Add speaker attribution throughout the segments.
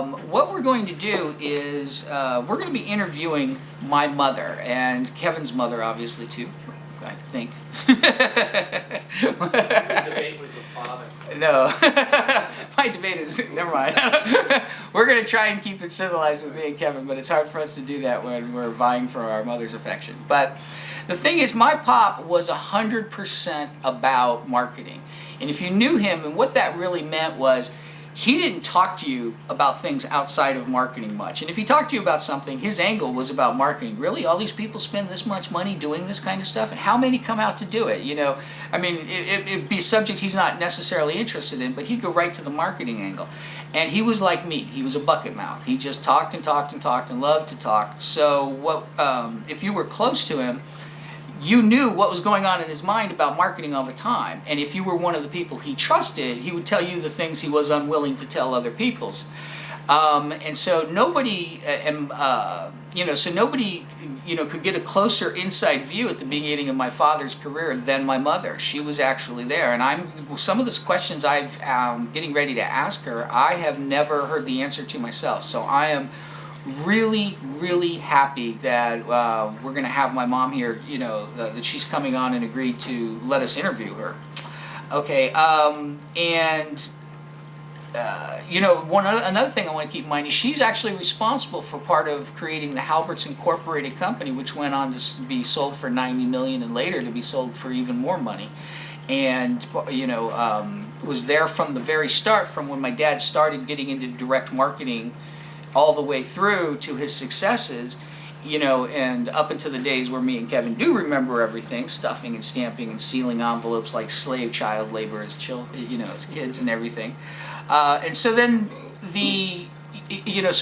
Speaker 1: what we're going to do is we're going to be interviewing my mother and Kevin's mother, obviously, too, I think.
Speaker 2: The debate was the father.
Speaker 1: No, my debate is, never mind. We're going to try and keep it civilized with me and Kevin, but it's hard for us to do that when we're vying for our mother's affection. But the thing is, my pop was 100% about marketing. And if you knew him, and what that really meant was, he didn't talk to you about things outside of marketing much. And if he talked to you about something, his angle was about marketing. Really, all these people spend this much money doing this kind of stuff, and how many come out to do it? You know, I mean, it'd be a subject he's not necessarily interested in, but he'd go right to the marketing angle. And he was like me. He was a bucket mouth. He just talked and talked and talked and loved to talk. So what if you were close to him, you knew what was going on in his mind about marketing all the time. And if you were one of the people he trusted, he would tell you the things he was unwilling to tell other people's. And so nobody, could get a closer inside view at the beginning of my father's career than my mother. She was actually there. And some of the questions I've getting ready to ask her, I have never heard the answer to myself. So I am really, really happy that we're going to have my mom here, that she's coming on and agreed to let us interview her. Okay, another thing I want to keep in mind is she's actually responsible for part of creating the Halberts Incorporated company, which went on to be sold for $90 million and later to be sold for even more money. And, was there from the very start, from when my dad started getting into direct marketing all the way through to his successes, and up into the days where me and Kevin do remember everything, stuffing and stamping and sealing envelopes like slave child labor as as kids and everything. And so then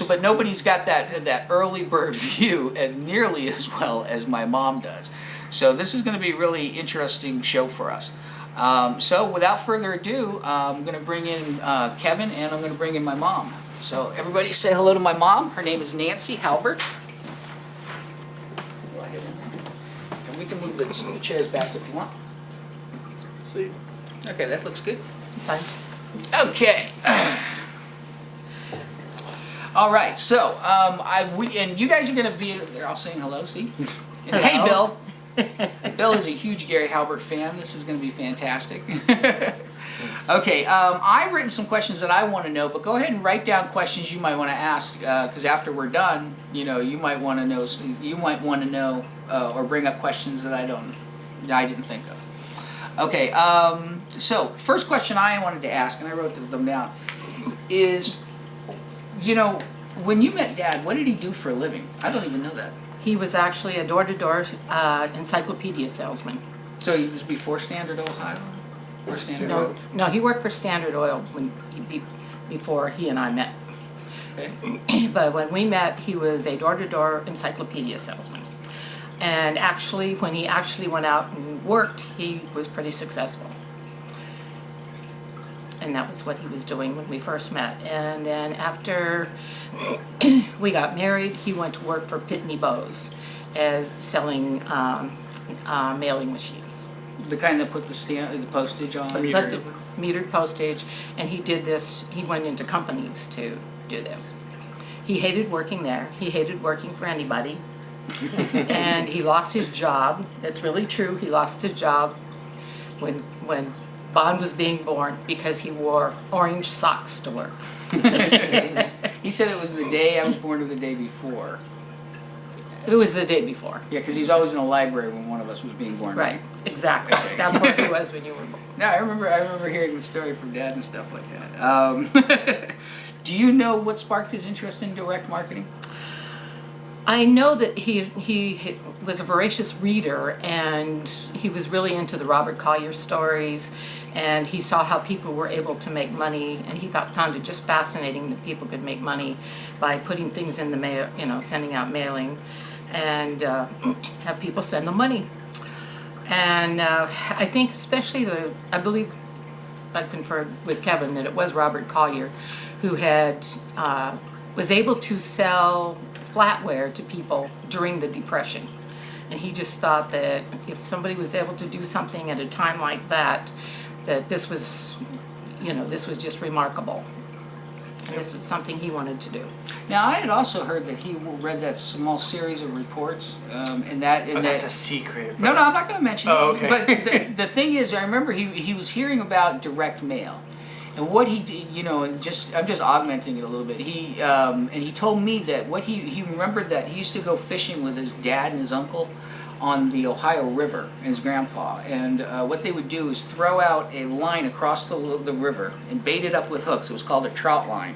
Speaker 1: but nobody's got that early bird view and nearly as well as my mom does. So this is going to be a really interesting show for us. So without further ado, I'm going to bring in Kevin, and I'm going to bring in my mom. So everybody say hello to my mom. Her name is Nancy Halbert. Go ahead in there. And we can move the chairs back if you want.
Speaker 2: See?
Speaker 1: Okay, that looks good.
Speaker 3: Fine.
Speaker 1: Okay. All right. So and you guys are going to be. They're all saying hello. See? And hey, Bill. Bill is a huge Gary Halbert fan. This is going to be fantastic. Okay, I've written some questions that I want to know, but go ahead and write down questions you might want to ask, because after we're done, you might want to know. You might want to know or bring up questions that I didn't think of. Okay, so first question I wanted to ask, and I wrote them down, is, when you met Dad, what did he do for a living? I don't even know that.
Speaker 3: He was actually a door-to-door encyclopedia salesman.
Speaker 1: So he was before Standard Ohio? Or Standard Oil?
Speaker 3: No, he worked for Standard Oil before he and I met.
Speaker 1: Okay.
Speaker 3: But when we met, he was a door-to-door encyclopedia salesman. And actually, when he actually went out and worked, he was pretty successful. And that was what he was doing when we first met. And then after we got married, he went to work for Pitney Bowes as selling mailing machines.
Speaker 1: The kind that put the postage on?
Speaker 3: Metered postage. And he did this, he went into companies to do this. He hated working there. He hated working for anybody. And he lost his job. That's really true. He lost his job when Bond was being born because he wore orange socks to work.
Speaker 1: He said it was the day I was born or the day before.
Speaker 3: It was the day before.
Speaker 1: Yeah, because he was always in a library when one of us was being born.
Speaker 3: Right, exactly. That's where he was when you were born.
Speaker 1: No, I remember hearing the story from Dad and stuff like that. Do you know what sparked his interest in direct marketing?
Speaker 3: I know that he was a voracious reader, and he was really into the Robert Collier stories, and he saw how people were able to make money, and he found it just fascinating that people could make money by putting things in the mail, sending out mailing, and have people send them money. And I think especially I believe I conferred with Kevin that it was Robert Collier who was able to sell flatware to people during the Depression. And he just thought that if somebody was able to do something at a time like that, that this was just remarkable. And this was something he wanted to do.
Speaker 1: Now, I had also heard that he read that small series of reports, and that...
Speaker 4: Oh, that's a secret.
Speaker 1: No, I'm not going to mention
Speaker 4: Oh,
Speaker 1: it.
Speaker 4: okay.
Speaker 1: But the thing is, I remember he was hearing about direct mail. And what he did, you know, and I'm just augmenting it a little bit. And he told me that what he remembered that he used to go fishing with his dad and his uncle on the Ohio River, and his grandpa. And what they would do is throw out a line across the river and bait it up with hooks. It was called a trout line.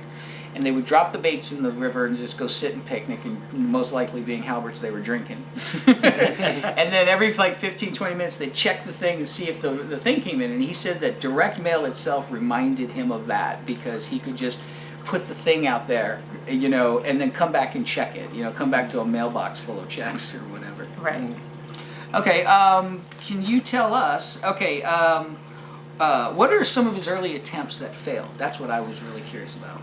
Speaker 1: And they would drop the baits in the river and just go sit and picnic, and most likely being Halberts, they were drinking. And then every like 15, 20 minutes, they'd check the thing to see if the thing came in. And he said that direct mail itself reminded him of that, because he could just put the thing out there, you know, and then come back and check it, you know, come back to a mailbox full of checks or whatever.
Speaker 3: Right.
Speaker 1: Okay, can you tell us, okay, what are some of his early attempts that failed? That's what I was really curious about.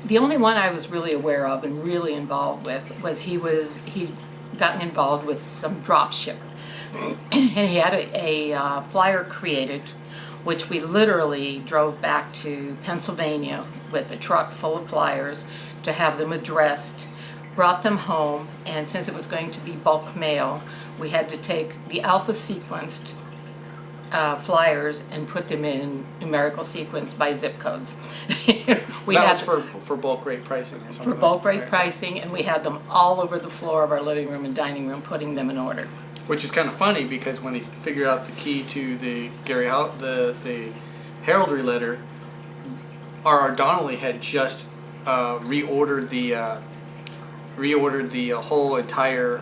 Speaker 3: The only one I was really aware of and really involved with was he'd gotten involved with some Dropship. And he had a flyer created, which we literally drove back to Pennsylvania with a truck full of flyers to have them addressed, brought them home, and since it was going to be bulk mail, we had to take the alpha sequenced flyers and put them in numerical sequence by zip codes. We
Speaker 4: That
Speaker 3: had
Speaker 4: was for bulk rate pricing or something.
Speaker 3: for bulk rate
Speaker 4: right?
Speaker 3: pricing, and we had them all over the floor of our living room and dining room, putting them in order.
Speaker 4: Which is kind of funny, because when he figured out the key to the the heraldry letter, R.R. Donnelly had just reordered the whole entire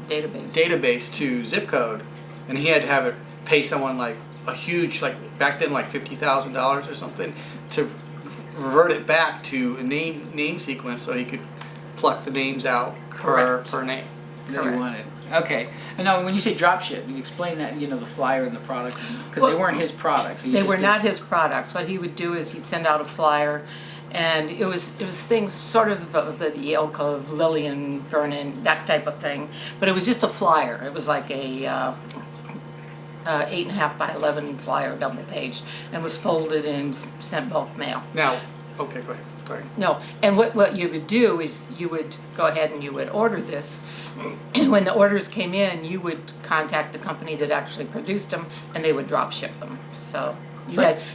Speaker 4: database to zip code, and he had to have it pay someone like a huge, like back then, like $50,000 or something, to revert it back to a name sequence so he could pluck the names out per name.
Speaker 1: That you
Speaker 3: Correct.
Speaker 1: wanted. Okay. And now, when you say dropship, you explain that, you know, the flyer and the product, because they weren't his products.
Speaker 3: They were not his products. What he would do is he'd send out a flyer, and it was things sort of the ilk of Lillian Vernon, that type of thing. But it was just a flyer. It was like a 8.5 by 11 flyer, double page, and was folded and sent bulk mail.
Speaker 4: Now, okay, go ahead. Sorry.
Speaker 3: No, and what you would do is you would go ahead and you would order this. When the orders came in, you would contact the company that actually produced them, and they would drop ship them. So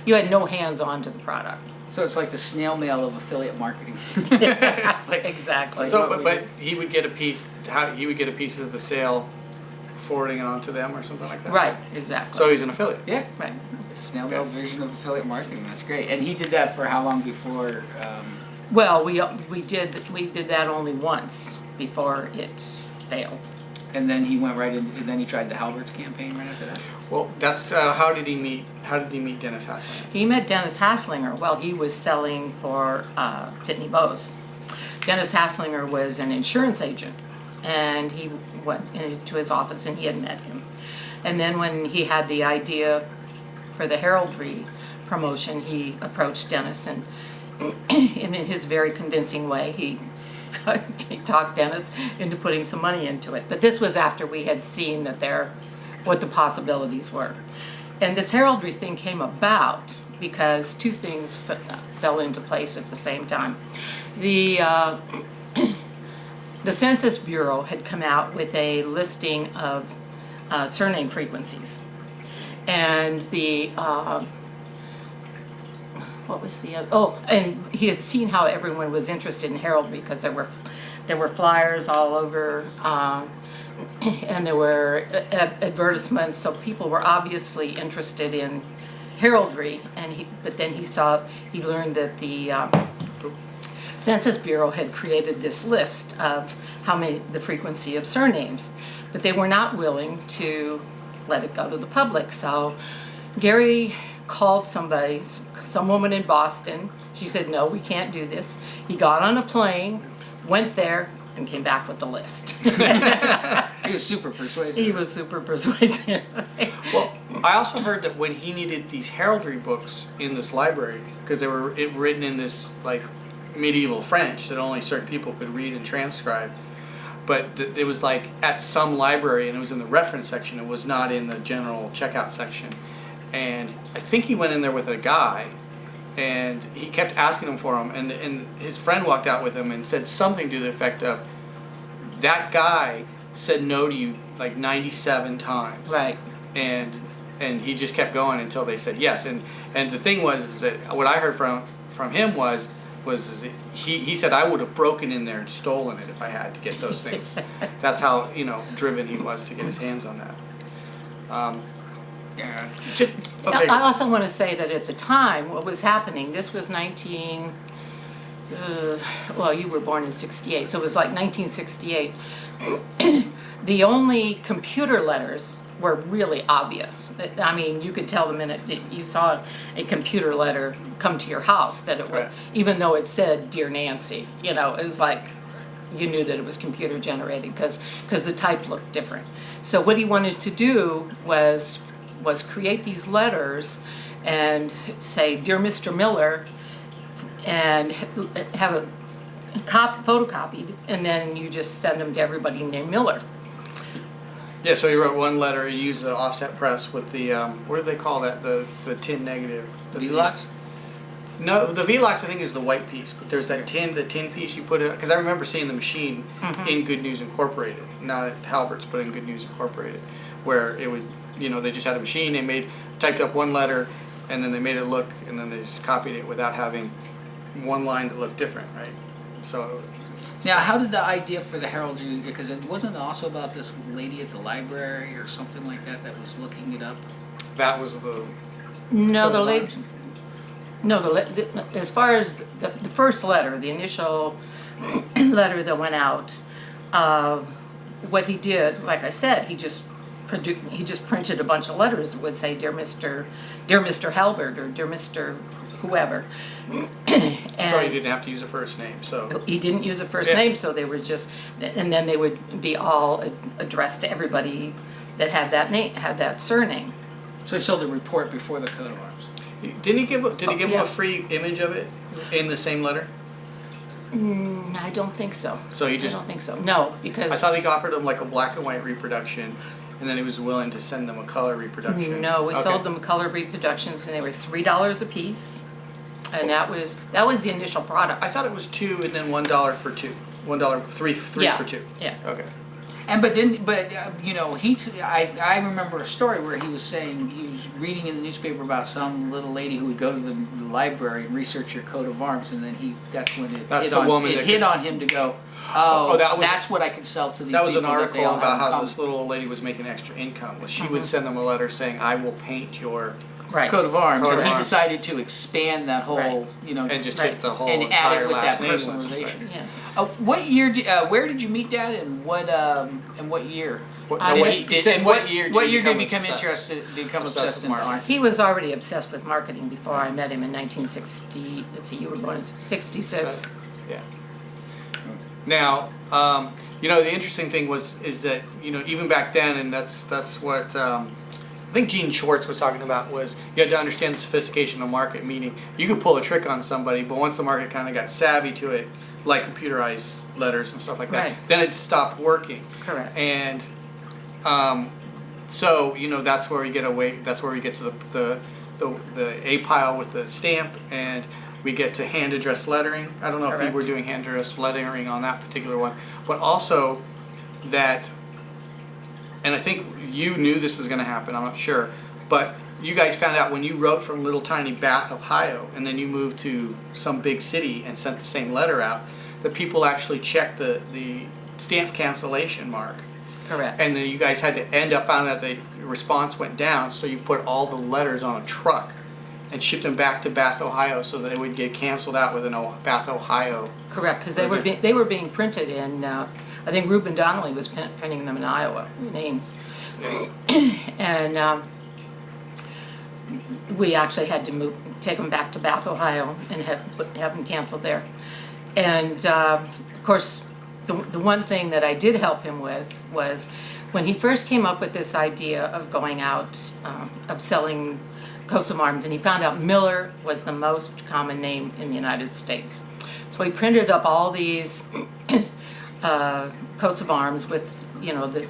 Speaker 3: you had no hands on to the product.
Speaker 1: So it's like the snail mail of affiliate marketing.
Speaker 3: Exactly.
Speaker 4: So, but he would get a piece. He would get a piece of the sale, forwarding it on to them or something like that.
Speaker 3: Right, exactly.
Speaker 4: So he's an affiliate.
Speaker 1: Yeah.
Speaker 3: right.
Speaker 1: Snail mail version of affiliate marketing. That's great. And he did that for how long before?
Speaker 3: Well, we did that only once before it failed.
Speaker 1: And then he went right in. And then he tried the Halberts campaign right after that.
Speaker 4: Well, that's how did he meet? How did he meet Dennis Hasslinger?
Speaker 3: He met Dennis Hasslinger while he was selling for Pitney Bowes. Dennis Hasslinger was an insurance agent, and he went into his office and he had met him. And then when he had the idea for the heraldry promotion, he approached Dennis, and in his very convincing way, he talked Dennis into putting some money into it. But this was after we had seen what the possibilities were. And this heraldry thing came about because two things fell into place at the same time. The Census Bureau had come out with a listing of surname frequencies. And what was the other? Oh, and he had seen how everyone was interested in heraldry, because there were flyers all over, and there were advertisements, so people were obviously interested in heraldry. But then he learned that the Census Bureau had created this list of the frequency of surnames, but they were not willing to let it go to the public. So Gary called some woman in Boston. She said, no, we can't do this. He got on a plane, went there, and came back with the list.
Speaker 1: He was super persuasive.
Speaker 3: He was super persuasive.
Speaker 4: Well, I also heard that when he needed these heraldry books in this library, because they were written in this like medieval French that only certain people could read and transcribe, but it was like at some library, and it was in the reference section. It was not in the general checkout section. And I think he went in there with a guy, and he kept asking him for them, and his friend walked out with him and said something to the effect of, that guy said no to you like 97 times.
Speaker 3: Right.
Speaker 4: And he just kept going until they said yes. And the thing was is that what I heard from him was he said, I would have broken in there and stolen it if I had to get those things. That's how, you know, driven he was to get his hands on that.
Speaker 1: Yeah.
Speaker 4: Just, okay.
Speaker 3: I also want to say that at the time, what was happening, this was well, you were born in 68, so it was like 1968. The only computer letters were really obvious. I mean, you could tell the minute that you saw a computer letter come to your house that it would,
Speaker 4: Right.
Speaker 3: even though it said Dear Nancy, you know, it was like you knew that it was computer generated because the type looked different. So what he wanted to do was create these letters and say, Dear Mr. Miller, and have a photocopied, and then you just send them to everybody named Miller.
Speaker 4: Yeah, so he wrote one letter. He used the offset press with the what do they call that? The tin negative. The
Speaker 1: Velox?
Speaker 4: No, the Velox I think is the white piece, but there's that the tin piece you put in. Because I remember seeing the machine in Good News Incorporated, not at Halberts, but in Good News Incorporated, where it would, you know, they just had a machine. They typed up one letter, and then they made it look, and then they just copied it without having one line that looked different, right? So.
Speaker 1: Now, how did the idea for the heraldry, because it wasn't also about this lady at the library or something like that was looking it up?
Speaker 4: That was the.
Speaker 3: No, the
Speaker 1: Coat of
Speaker 3: late.
Speaker 1: arms?
Speaker 3: No, as far as the first letter, the initial letter that went out, what he did, like I said, he just printed a bunch of letters that would say, Dear Mr. Halbert, or Dear Mr. whoever.
Speaker 4: So he didn't have to use a first name. So
Speaker 3: he didn't use a first name, so they were just, and then they would be all addressed to everybody that had that name, had that surname.
Speaker 1: So he sold the report before the coat of arms.
Speaker 4: did he give him
Speaker 3: yeah.
Speaker 4: a free image of it in the same letter?
Speaker 3: I don't think so.
Speaker 4: So he just.
Speaker 3: I don't think so. No, because
Speaker 4: I thought he offered them like a black and white reproduction, and then he was willing to send them a color reproduction.
Speaker 3: no, we
Speaker 4: Okay.
Speaker 3: sold them color reproductions, and they were $3 a piece, and that was the initial product.
Speaker 4: I thought it was $2 and then $1 for two. $1, three
Speaker 3: Yeah.
Speaker 4: for two.
Speaker 3: Yeah.
Speaker 4: Okay.
Speaker 1: You know, I remember a story where he was saying he was reading in the newspaper about some little lady who would go to the library and research your coat of arms, and then that's when it
Speaker 4: That's the woman that
Speaker 1: hit on him to go, oh,
Speaker 4: that was-
Speaker 1: that's what I can sell to these
Speaker 4: That was
Speaker 1: people.
Speaker 4: an
Speaker 1: they
Speaker 4: article
Speaker 1: all have
Speaker 4: about
Speaker 1: in
Speaker 4: how
Speaker 1: common.
Speaker 4: this little old lady was making extra income. Was she would send them a letter saying, "I will paint your,"
Speaker 3: Right.
Speaker 1: coat of arms,
Speaker 4: Coat
Speaker 1: and
Speaker 4: of
Speaker 1: he
Speaker 4: arms.
Speaker 1: decided to expand that whole,
Speaker 3: Right.
Speaker 1: you know,
Speaker 4: and just
Speaker 3: Right.
Speaker 4: hit the whole
Speaker 1: and add
Speaker 4: entire
Speaker 1: it with
Speaker 4: last
Speaker 1: that
Speaker 4: name list.
Speaker 1: personalization.
Speaker 4: Right.
Speaker 3: Yeah.
Speaker 1: What year? Where did you meet Dad, and what year?
Speaker 4: What-
Speaker 3: I-
Speaker 4: no,
Speaker 3: what-
Speaker 4: he said, what year
Speaker 1: What year did
Speaker 4: you
Speaker 1: he become
Speaker 4: obsessed?
Speaker 1: obsessed in
Speaker 4: marketing?
Speaker 1: art?
Speaker 3: He was already obsessed with marketing before I met him in 1960. Let's see, you were born in 66.
Speaker 4: Yeah. Now, you know, the interesting thing is that, you know, even back then, and that's what I think Gene Schwartz was talking about, was you had to understand the sophistication of market, meaning you could pull a trick on somebody, but once the market kind of got savvy to it, like computerized letters and stuff like that,
Speaker 3: Right.
Speaker 4: then it stopped working.
Speaker 3: Correct.
Speaker 4: And so, you know, that's where we get to the A pile with the stamp, and we get to hand addressed lettering. I don't know if we
Speaker 3: Correct.
Speaker 4: were doing hand addressed lettering on that particular one, but also that, and I think you knew this was going to happen, I'm not sure, but you guys found out when you wrote from little tiny Bath, Ohio, and then you moved to some big city and sent the same letter out, that people actually checked the stamp cancellation mark.
Speaker 3: Correct.
Speaker 4: And then you guys had to found out the response went down, so you put all the letters on a truck and shipped them back to Bath, Ohio, so that they would get canceled out with Bath, Ohio.
Speaker 3: Correct, because they were being printed in, I think Reuben Donnelly was printing them in Iowa, names. And we actually had to take them back to Bath, Ohio, and have them canceled there. And of course, the one thing that I did help him with was when he first came up with this idea of going out, of selling coats of arms, and he found out Miller was the most common name in the United States. So he printed up all these coats of arms with, you know, the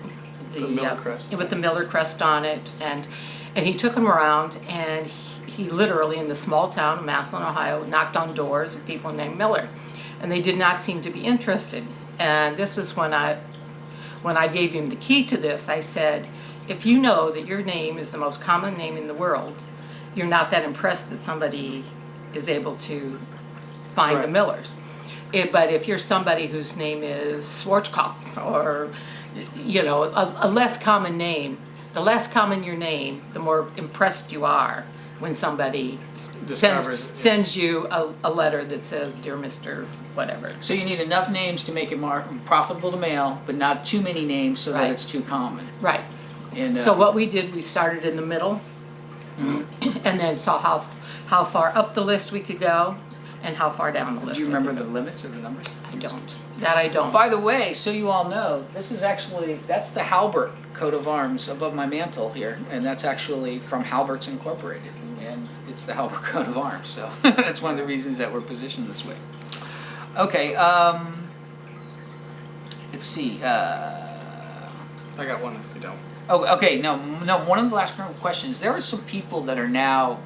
Speaker 4: Miller crest.
Speaker 3: with the Miller crest on it, and he took them around, and he literally, in the small town of Massillon, Ohio, knocked on doors of people named Miller, and they did not seem to be interested. And this was when I gave him the key to this. I said, if you know that your name is the most common name in the world, you're not that impressed that somebody is able to find the Millers. But if you're somebody whose name is Schwarzkopf, or a less common name, the less common your name, the more impressed you are when somebody sends you a letter that says, "Dear Mr. Whatever."
Speaker 1: So you need enough names to make it more profitable to mail, but not too many names so that it's too common.
Speaker 3: Right.
Speaker 1: And
Speaker 3: so what we did, we started in the middle, and then saw how far up the list we could go, and how far down the list.
Speaker 1: Do you remember the limits or the numbers?
Speaker 3: I don't. That I don't.
Speaker 1: By the way, so you all know, that's the Halbert coat of arms above my mantle here, and that's actually from Halberts Incorporated, and it's the Halbert coat of arms, so that's one of the reasons that we're positioned this way. Okay, let's see.
Speaker 4: I got one if you don't.
Speaker 1: Oh, okay, no, one of the last questions, there are some people that are now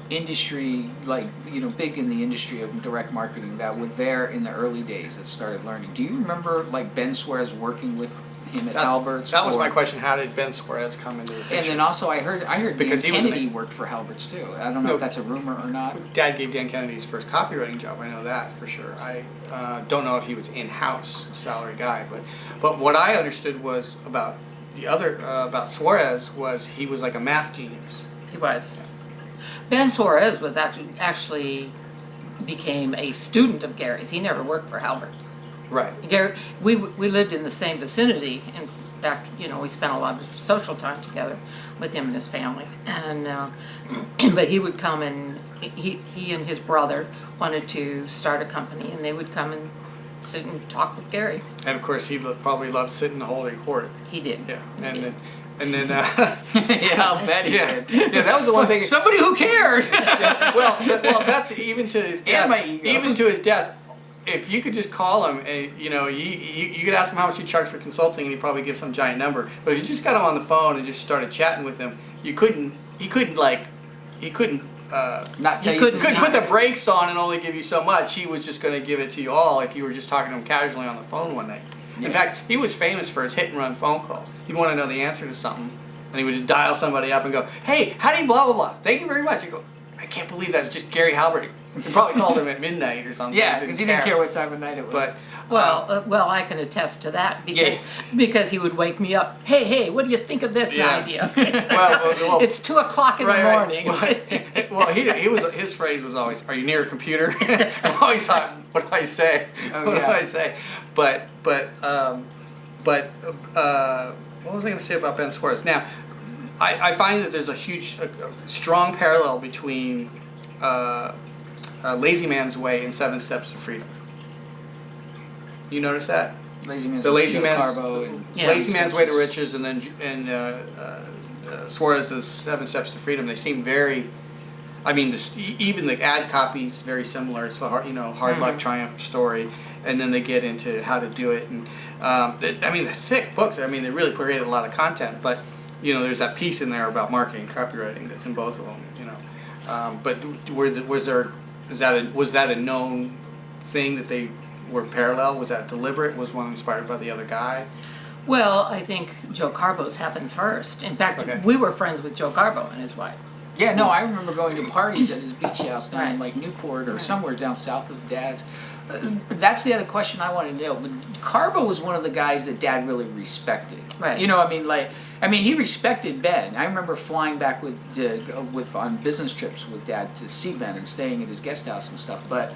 Speaker 1: industry, big in the industry of direct marketing that were there in the early days that started learning. Do you remember, Ben Suarez working with him at Halberts?
Speaker 4: That was my question. How did Ben Suarez come into the picture?
Speaker 1: And then also I heard
Speaker 4: because
Speaker 1: Dan Kennedy worked for Halberts too. I don't know if that's a rumor or not.
Speaker 4: Dad gave Dan Kennedy his first copywriting job. I know that for sure. I don't know if he was in-house salary guy, but what I understood was about about Suarez was he was like a math genius.
Speaker 3: He was. Ben Suarez was actually became a student of Gary's. He never worked for Halbert.
Speaker 4: Right.
Speaker 3: Gary, we lived in the same vicinity. In fact, we spent a lot of social time together with him and his family. And but he would come, and he and his brother wanted to start a company, and they would come and sit and talk with Gary.
Speaker 4: And of course, he probably loved sitting and holding court.
Speaker 3: He did.
Speaker 4: Yeah.
Speaker 1: Yeah, I'll bet he did.
Speaker 4: Yeah, that was the one thing.
Speaker 1: Somebody who cares.
Speaker 4: Well, that's even to his death.
Speaker 1: And my ego.
Speaker 4: Even to his death, if you could just call him, you could ask him how much you charge for consulting, and he'd probably give some giant number. But if you just got him on the phone and just started chatting with him, he couldn't
Speaker 1: Not tell you
Speaker 3: couldn't
Speaker 4: put the brakes on and only give you so much. He was just going to give it to you all if you were just talking to him casually on the phone one night.
Speaker 1: Yeah.
Speaker 4: In fact, he was famous for his hit-and-run phone calls. He'd want to know the answer to something, and he would just dial somebody up and go, "Hey, how do you blah, blah, blah? Thank you very much." You go, "I can't believe that. It's just Gary Halbert." He probably called him at midnight or something.
Speaker 1: Yeah, because he didn't care what time of night it was.
Speaker 4: But
Speaker 3: Well, I can attest to that because he would wake me up. Hey, what do you think of this idea?
Speaker 4: well,
Speaker 3: It's 2:00 in the morning.
Speaker 4: Right. Well, his phrase was always, "Are you near a computer?" I always thought, "What do I say? What do I say?" But what was I going to say about Ben Suarez? Now, I find that there's a strong parallel between Lazy Man's Way and 7 Steps to Freedom. You notice that?
Speaker 1: Lazy Man's
Speaker 4: Lazy Man's Way to Riches, and then Suarez's 7 Steps to Freedom. They seem very. I mean, even the ad copy is very similar. It's the hard luck triumph story, and then they get into how to do it. And they're thick books. I mean, they really created a lot of content. But there's that piece in there about marketing and copywriting that's in both of them. But was that a known thing that they were parallel? Was that deliberate? Was one inspired by the other guy?
Speaker 3: Well, I think Joe Carbo's happened first. In fact, we were friends with Joe Carbo and his wife.
Speaker 1: Yeah, no, I remember going to parties at his beach house down in Newport or somewhere down south of Dad's. That's the other question I wanted to know. Carbo was one of the guys that Dad really respected.
Speaker 3: Right.
Speaker 1: He respected Ben. I remember flying back on business trips with Dad to see Ben and staying at his guest house and stuff. But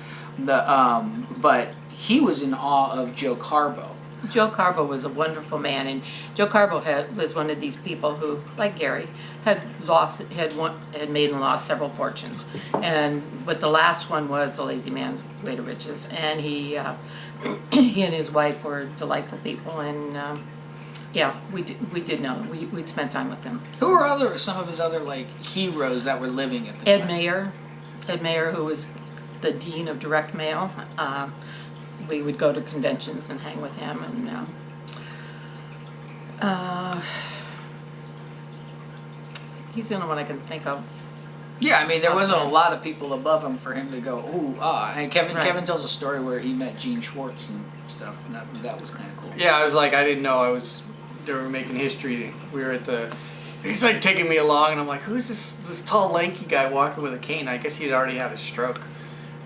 Speaker 1: he was in awe of Joe Carbo.
Speaker 3: Joe Carbo was a wonderful man, and Joe Carbo was one of these people who, like Gary, had made and lost several fortunes, but the last one was The Lazy Man's Way to Riches, and he and his wife were delightful people, and we did know them. We'd spent time with them.
Speaker 1: Who were some of his other heroes that were living at the time?
Speaker 3: Ed Mayer, who was the dean of direct mail. We would go to conventions and hang with him, and he's the only one I can think of
Speaker 1: Yeah, I mean, there wasn't a lot of people above him for him to go, ooh, ah. And Kevin tells a story where he met Gene Schwartz and stuff, and that was kind of cool.
Speaker 4: Yeah, I was like, I didn't know they were making history. We were at he's like taking me along, and I'm like, who's this tall, lanky guy walking with a cane? I guess he'd already had a stroke.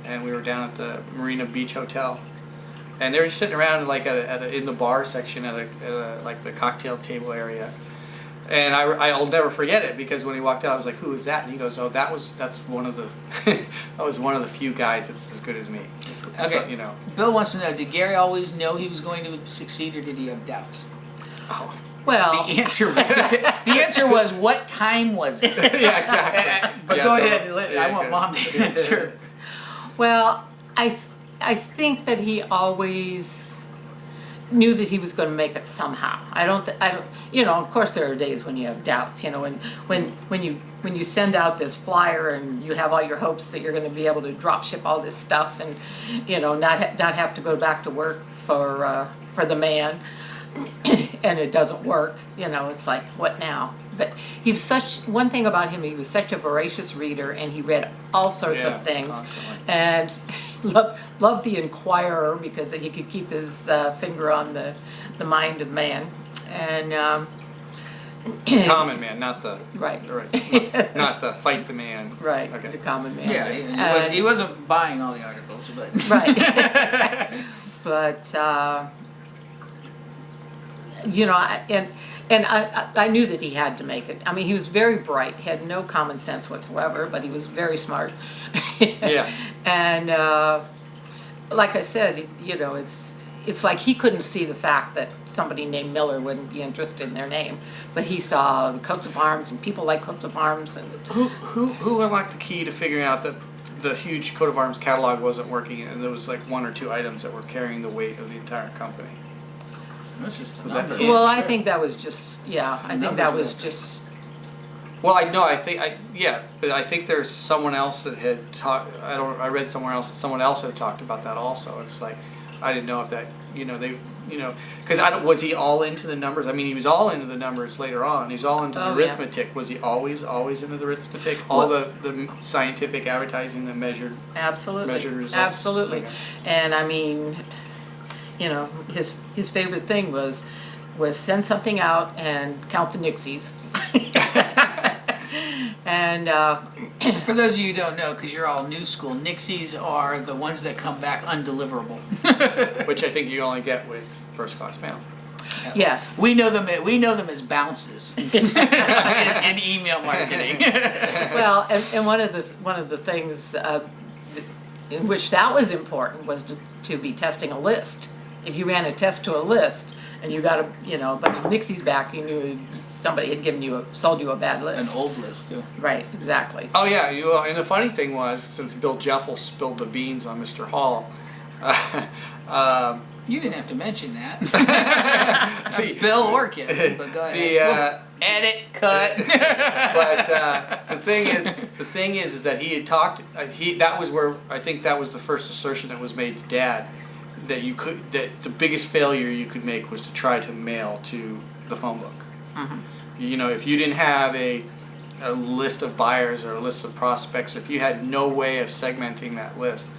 Speaker 4: And we were down at the Marina Beach Hotel. And they were just sitting around like in the bar section at a like the cocktail table area. And I'll never forget it, because when he walked out, I was like, "Who is that?" And he goes, "Oh, that's one of the that was one of the few guys that's as good as me."
Speaker 1: Okay.
Speaker 4: So, you know.
Speaker 1: Bill wants to know: did Gary always know he was going to succeed, or did he have doubts?
Speaker 4: Oh.
Speaker 3: Well,
Speaker 1: The answer was what time was it?
Speaker 4: Yeah, exactly.
Speaker 1: But
Speaker 4: Yeah,
Speaker 1: go
Speaker 4: so-
Speaker 1: ahead. I want Mom to answer.
Speaker 3: well, I think that he always knew that he was going to make it somehow. I don't, you know, of course there are days when you have doubts, you know, when you send out this flyer and you have all your hopes that you're going to be able to drop ship all this stuff and, you know, not have to go back to work for the man, and it doesn't work, you know, it's like, what now? But he was one thing about him, he was such a voracious reader, and he read all sorts of things.
Speaker 4: Constantly.
Speaker 3: And loved the Inquirer, because he could keep his finger on the mind of man. And
Speaker 4: Common man, not the
Speaker 3: right,
Speaker 4: not the fight the man.
Speaker 3: right,
Speaker 4: Okay.
Speaker 3: the common man.
Speaker 1: Yeah, he wasn't buying all the articles, but
Speaker 3: Right. But you know, and I knew that he had to make it. I mean, he was very bright. He had no common sense whatsoever, but he was very smart.
Speaker 4: Yeah.
Speaker 3: And like I said, you know, it's like he couldn't see the fact that somebody named Miller wouldn't be interested in their name, but he saw coats of arms and people like coats of arms. And
Speaker 4: Who unlocked the key to figuring out that the huge coat of arms catalog wasn't working, and there was like one or two items that were carrying the weight of the entire company?
Speaker 1: that's just
Speaker 4: Was that
Speaker 1: numbers.
Speaker 4: him?
Speaker 3: well, I think that was just I think that was
Speaker 1: Numbers
Speaker 3: just.
Speaker 4: Well, but I think there's someone else that had talked. I read somewhere else that someone else had talked about that also. It's like, I didn't know if that, you know, because was he all into the numbers? I mean, he was all into the numbers later on. He was all into the
Speaker 3: Oh, yeah.
Speaker 4: arithmetic. Was he always into the arithmetic? All the scientific advertising, the measured
Speaker 3: Absolutely.
Speaker 4: measured results?
Speaker 3: Absolutely.
Speaker 4: Okay.
Speaker 3: And I mean, you know, his favorite thing was send something out and count the nixies. And
Speaker 1: For those of you who don't know, because you're all new school, Nixies are the ones that come back undeliverable.
Speaker 4: Which I think you only get with first class mail.
Speaker 3: yes.
Speaker 1: We know them as bounces in email marketing.
Speaker 3: Well, and one of the things in which that was important was to be testing a list. If you ran a test to a list and you got a bunch of nixies back, you knew somebody had sold you a bad list.
Speaker 1: An old list too.
Speaker 3: Right, exactly.
Speaker 4: Oh yeah, and the funny thing was, since Bill Jeffel spilled the beans on Mr. Hall,
Speaker 1: You didn't have to mention that. Bill or Kevin, but go ahead. Edit, cut.
Speaker 4: But the thing is that he had talked. That was where I think that was the first assertion that was made to Dad, that the biggest failure you could make was to try to mail to the phone book.
Speaker 1: Mm-hmm.
Speaker 4: You know, if you didn't have a list of buyers or a list of prospects, if you had no way of segmenting that list,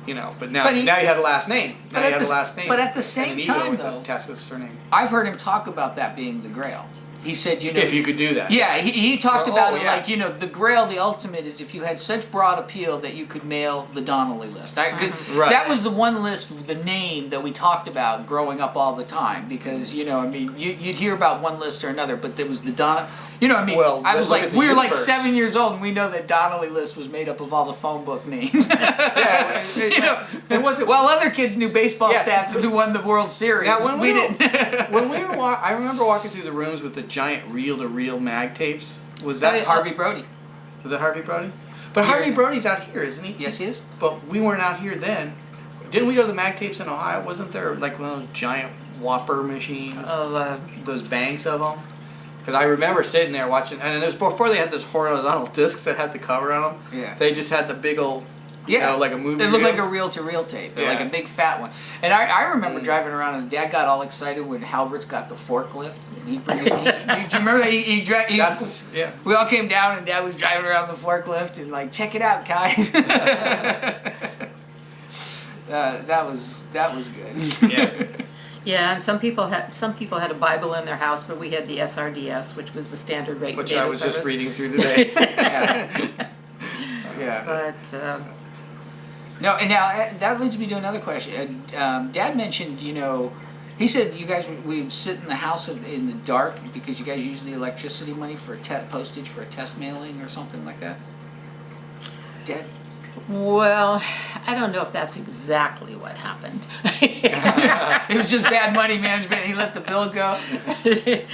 Speaker 4: you know. But now you had a last name. Now you had a last name.
Speaker 1: But at the same
Speaker 4: and an ego
Speaker 1: time,
Speaker 4: with
Speaker 1: though,
Speaker 4: attached with a surname.
Speaker 1: I've heard him talk about that being the Grail. He said,
Speaker 4: If you could do that.
Speaker 1: Yeah, he talked about it
Speaker 4: yeah.
Speaker 1: like, the Grail, the ultimate is if you had such broad appeal that you could mail the Donnelly list.
Speaker 4: Right.
Speaker 1: That was the one list, the name that we talked about growing up all the time because, you'd hear about one list or another, but there was the Donnelly.
Speaker 4: Well,
Speaker 1: I was
Speaker 4: look
Speaker 1: like,
Speaker 4: at the
Speaker 1: we were like
Speaker 4: universe.
Speaker 1: 7 years old and we know that Donnelly list was made up of all the phone book names.
Speaker 4: Yeah, it wasn't.
Speaker 1: Well, other kids knew baseball
Speaker 4: Yeah.
Speaker 1: stats and who won the World Series.
Speaker 4: Now, when
Speaker 1: we
Speaker 4: we were,
Speaker 1: didn't.
Speaker 4: when we were, I remember walking through the rooms with the giant reel-to-reel mag tapes. Was that
Speaker 1: Harvey Brody.
Speaker 4: Was that Harvey Brody? But
Speaker 1: Here.
Speaker 4: Harvey Brody's out here, isn't he?
Speaker 1: Yes, he is.
Speaker 4: But we weren't out here then. Didn't we go to the mag tapes in Ohio? Wasn't there like one of those giant Whopper machines? Those banks of them? Because I remember sitting there watching, and it was before they had those horizontal discs that had the cover on them.
Speaker 1: Yeah.
Speaker 4: They just had the big old,
Speaker 1: Yeah,
Speaker 4: You know, like a movie
Speaker 1: It looked
Speaker 4: reel?
Speaker 1: like a reel-to-reel tape,
Speaker 4: Yeah.
Speaker 1: like a big fat one. And I remember driving around, and Dad got all excited when Halberts got the forklift. Do you remember that?
Speaker 4: Yeah.
Speaker 1: We all came down, and Dad was driving around the forklift and like, check it out, guys. That was good.
Speaker 4: Yeah.
Speaker 3: Yeah, and some people had a Bible in their house, but we had the SRDS, which was the standard rate
Speaker 4: Which
Speaker 3: data
Speaker 4: I was just
Speaker 3: service.
Speaker 4: reading through today.
Speaker 1: Yeah.
Speaker 3: But
Speaker 1: No, and now that leads me to another question. Dad mentioned, he said you guys would sit in the house in the dark because you guys use the electricity money for postage for a test mailing or something like that. Dad.
Speaker 3: well, I don't know if that's exactly what happened.
Speaker 1: It was just bad money management. He let the bill go.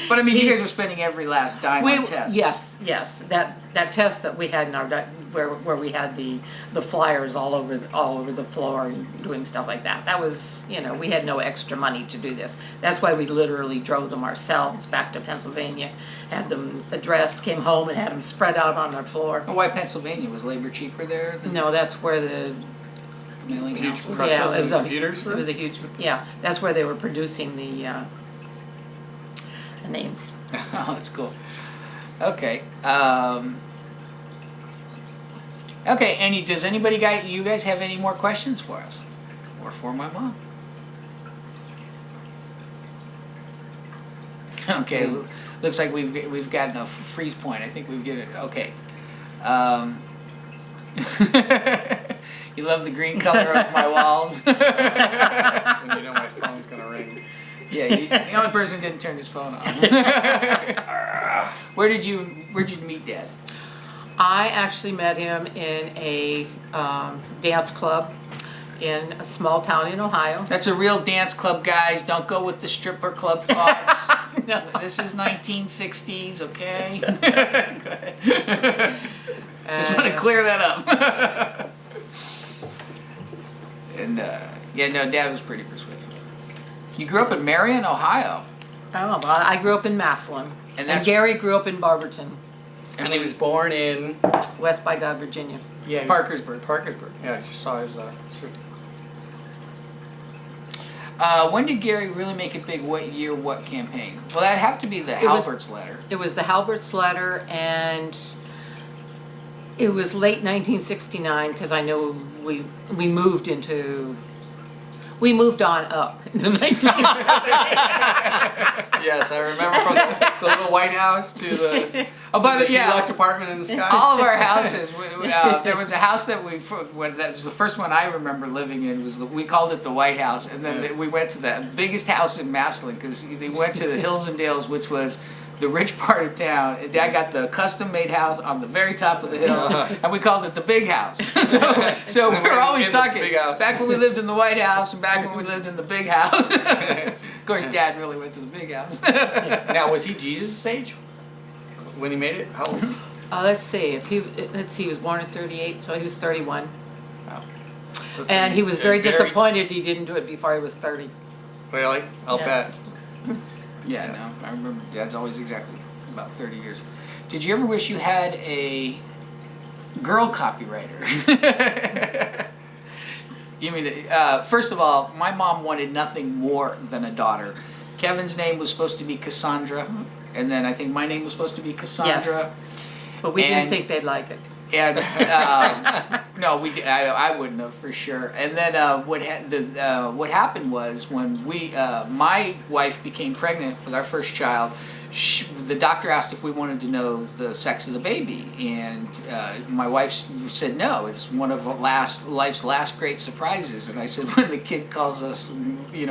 Speaker 1: But I mean, you guys were spending every last dime on tests.
Speaker 3: Yes. That test that we had in our where we had the flyers all over the floor and doing stuff like that. That was, we had no extra money to do this. That's why we literally drove them ourselves back to Pennsylvania, had them addressed, came home and had them spread out on the floor.
Speaker 1: Why Pennsylvania? Was labor cheaper there than
Speaker 3: No, that's where the
Speaker 1: mailing
Speaker 4: Huge
Speaker 1: house was?
Speaker 4: process.
Speaker 3: it was a,
Speaker 4: computers
Speaker 3: it
Speaker 4: were?
Speaker 3: was a huge, that's where they were producing the names.
Speaker 1: Oh, that's cool. Okay. Okay, and does anybody you guys have any more questions for us? Or for my mom? Okay, looks like we've gotten a freeze point. I think we've get it. Okay. You love the green color of my walls.
Speaker 4: When you know my phone's gonna ring.
Speaker 1: Yeah, the only person who didn't turn his phone on. Where'd you meet Dad?
Speaker 3: I actually met him in a dance club in a small town in Ohio.
Speaker 1: That's a real dance club, guys. Don't go with the stripper club thoughts. This is 1960s, okay? Go ahead. Just want to clear that up. And Dad was pretty persuasive. You grew up in Marion, Ohio.
Speaker 3: Oh, well, I grew up in Massillon,
Speaker 1: And
Speaker 3: and
Speaker 1: that's-
Speaker 3: Gary grew up in Barberton,
Speaker 4: And he was born in
Speaker 3: West by God, Virginia.
Speaker 1: Parkersburg.
Speaker 4: Yeah, I just saw his suit.
Speaker 1: When did Gary really make it big? What year, what campaign? Well, that'd have to be the
Speaker 3: was-
Speaker 1: Halberts letter.
Speaker 3: It was the Halberts letter, and it was late 1969 because I know we moved on up in the 1970s.
Speaker 4: Yes, I remember from the little White House to the deluxe apartment in the sky.
Speaker 1: All of our houses. There was a house that that was the first one I remember living in. We called it the White House, and then we went to the biggest house in Massillon because they went to the Hills and Dales, which was the rich part of town. And Dad got the custom-made house on the very top of the hill, and we called it the Big House. so we were always
Speaker 4: In the
Speaker 1: talking
Speaker 4: big house.
Speaker 1: back when we lived in the White House and back when we lived in the Big House. Of course, Dad really went to the Big House.
Speaker 4: Now, was he Jesus' age when he made it? How old?
Speaker 3: Let's see, he was born in 38, so he was 31.
Speaker 4: Let's
Speaker 3: And
Speaker 4: see.
Speaker 3: he was very disappointed he didn't do it before he was 30.
Speaker 4: Really? I'll
Speaker 3: Yeah.
Speaker 4: bet.
Speaker 1: Yeah, no, I remember Dad's always exactly about 30 years. Did you ever wish you had a girl copywriter? You mean, first of all, my mom wanted nothing more than a daughter. Kevin's name was supposed to be Cassandra, and then I think my name was supposed to be Cassandra.
Speaker 3: Yes. But we
Speaker 1: And-
Speaker 3: didn't think they'd like it.
Speaker 1: And no, I wouldn't have for sure. And then what happened was when my wife became pregnant with our first child, the doctor asked if we wanted to know the sex of the baby, and my wife said no. It's one of life's last great surprises. And I said, when the kid calls us,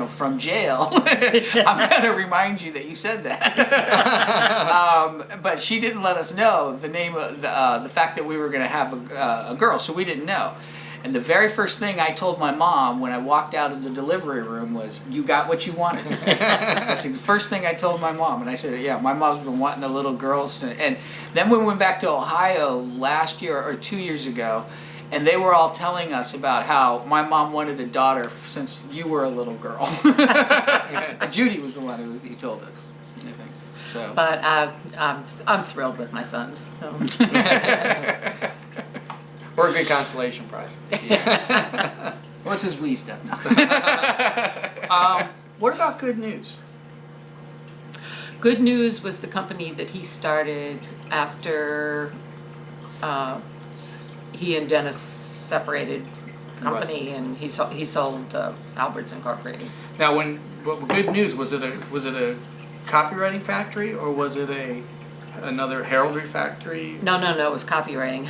Speaker 1: from jail, I'm going to remind you that you said that. But she didn't let us know the name of the fact that we were going to have a girl, so we didn't know. And the very first thing I told my mom when I walked out of the delivery room was, "You got what you wanted." That's the first thing I told my mom. And I said, "Yeah, my mom's been wanting a little girl." And then we went back to Ohio last year or 2 years ago, and they were all telling us about how my mom wanted a daughter since you were a little girl. Judy was the one who told us, I think. So.
Speaker 3: But I'm thrilled with my sons. So.
Speaker 4: Or a good consolation prize.
Speaker 1: What's his wee stuff now?
Speaker 4: What about Good News?
Speaker 3: Good News was the company that he started after he and Dennis separated company, and he sold Halberts Incorporated.
Speaker 4: Now, Good News, was it a copywriting factory, or was it another heraldry factory?
Speaker 3: No, it was copywriting.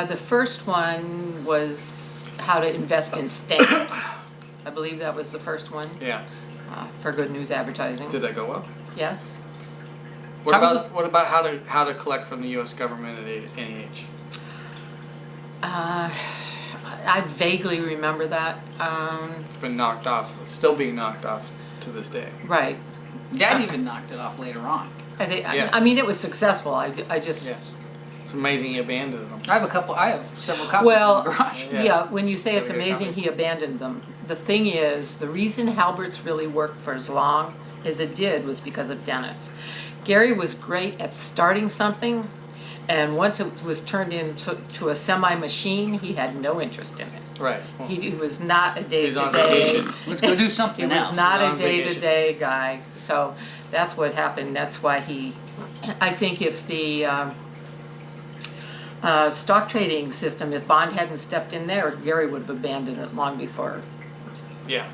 Speaker 3: The first one was how to invest in stamps. I believe that was the first one.
Speaker 4: Yeah.
Speaker 3: For Good News Advertising.
Speaker 4: Did that go well?
Speaker 3: Yes.
Speaker 4: What about how to collect from the U.S. government at NEH?
Speaker 3: I vaguely remember that.
Speaker 4: It's been knocked off. It's still being knocked off to this day.
Speaker 3: Right.
Speaker 1: Dad even knocked it off later on.
Speaker 3: I mean, it was successful. I just.
Speaker 4: Yes. It's amazing he abandoned them.
Speaker 1: I have several copies in the garage.
Speaker 3: Yeah, when you say it's
Speaker 4: Have a good
Speaker 3: amazing
Speaker 4: copy.
Speaker 3: he abandoned them, the thing is, the reason Halberts really worked for as long as it did was because of Dennis. Gary was great at starting something, and once it was turned into a semi-machine, he had no interest in it.
Speaker 4: Right.
Speaker 3: He was not a
Speaker 4: He's on
Speaker 3: day-to-day.
Speaker 4: vacation.
Speaker 1: Let's go do something
Speaker 3: He
Speaker 1: else.
Speaker 3: was not
Speaker 4: He's
Speaker 3: a
Speaker 4: on vacation.
Speaker 3: day-to-day guy. So that's what happened. That's why I think if the stock trading system, if Bond hadn't stepped in there, Gary would have abandoned it long before.
Speaker 4: Yeah.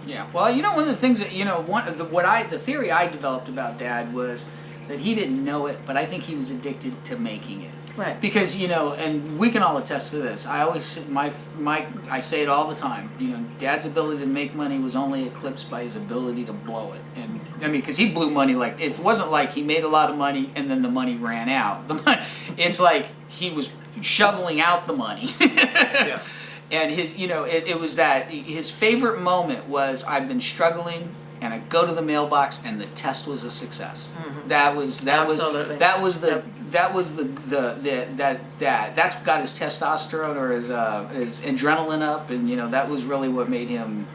Speaker 1: Yeah. Well, one of the things that the theory I developed about Dad was that he didn't know it, but I think he was addicted to making it.
Speaker 3: Right.
Speaker 1: Because and we can all attest to this. I always I say it all the time. Dad's ability to make money was only eclipsed by his ability to blow it. And I mean, because he blew money like it wasn't like he made a lot of money and then the money ran out. It's like he was shoveling out the money.
Speaker 4: Yeah.
Speaker 1: And it was that his favorite moment was I've been struggling and I go to the mailbox and the test was a success.
Speaker 3: Mm-hmm.
Speaker 1: Absolutely. That's what got his testosterone or his adrenaline up, and that was really what made him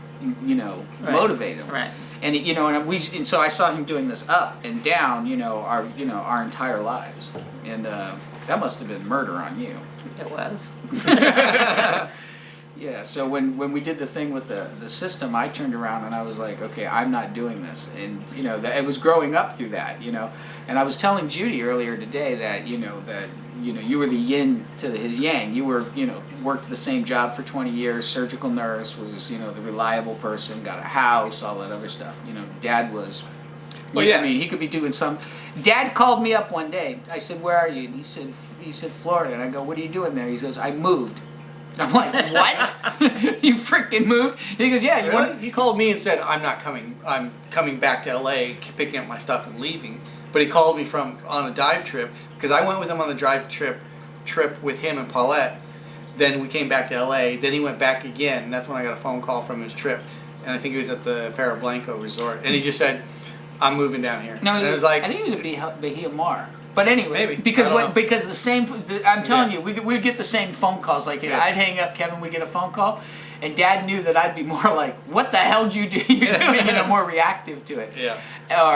Speaker 1: motivate him.
Speaker 3: Right.
Speaker 1: And and so I saw him doing this up and down our entire lives, and that must have been murder on you.
Speaker 3: It was.
Speaker 1: Yeah, so when we did the thing with the system, I turned around and I was like, okay, I'm not doing this. And, it was growing up through that, And I was telling Judy earlier today that, you were the yin to his yang. You were, worked the same job for 20 years, surgical nurse, was, the reliable person, got a house, all that other stuff. Dad was,
Speaker 4: Well, yeah.
Speaker 1: I mean, he could be doing some. Dad called me up one day. I said, where are you? And he said, Florida. And I go, what are you doing there? He goes, I moved. I'm like, what? You freaking moved? He goes, yeah.
Speaker 4: Really? He called me and said, I'm not coming. I'm coming back to LA, picking up my stuff and leaving. But he called me on a dive trip, because I went with him on the drive trip with him and Paulette. Then we came back to LA. Then he went back again. And that's when I got a phone call from his trip. And I think he was at the Ferro Blanco resort. And he just said, I'm moving down here.
Speaker 1: No,
Speaker 4: and it was like,
Speaker 1: I think he was at Bahia Mar. But anyway,
Speaker 4: Maybe.
Speaker 1: because
Speaker 4: I don't know.
Speaker 1: because I'm telling you, we'd get the same phone calls. Like I'd hang up, Kevin, we get a phone call, and Dad knew that I'd be more like, "What the hell did you do?" You're doing, more reactive to it,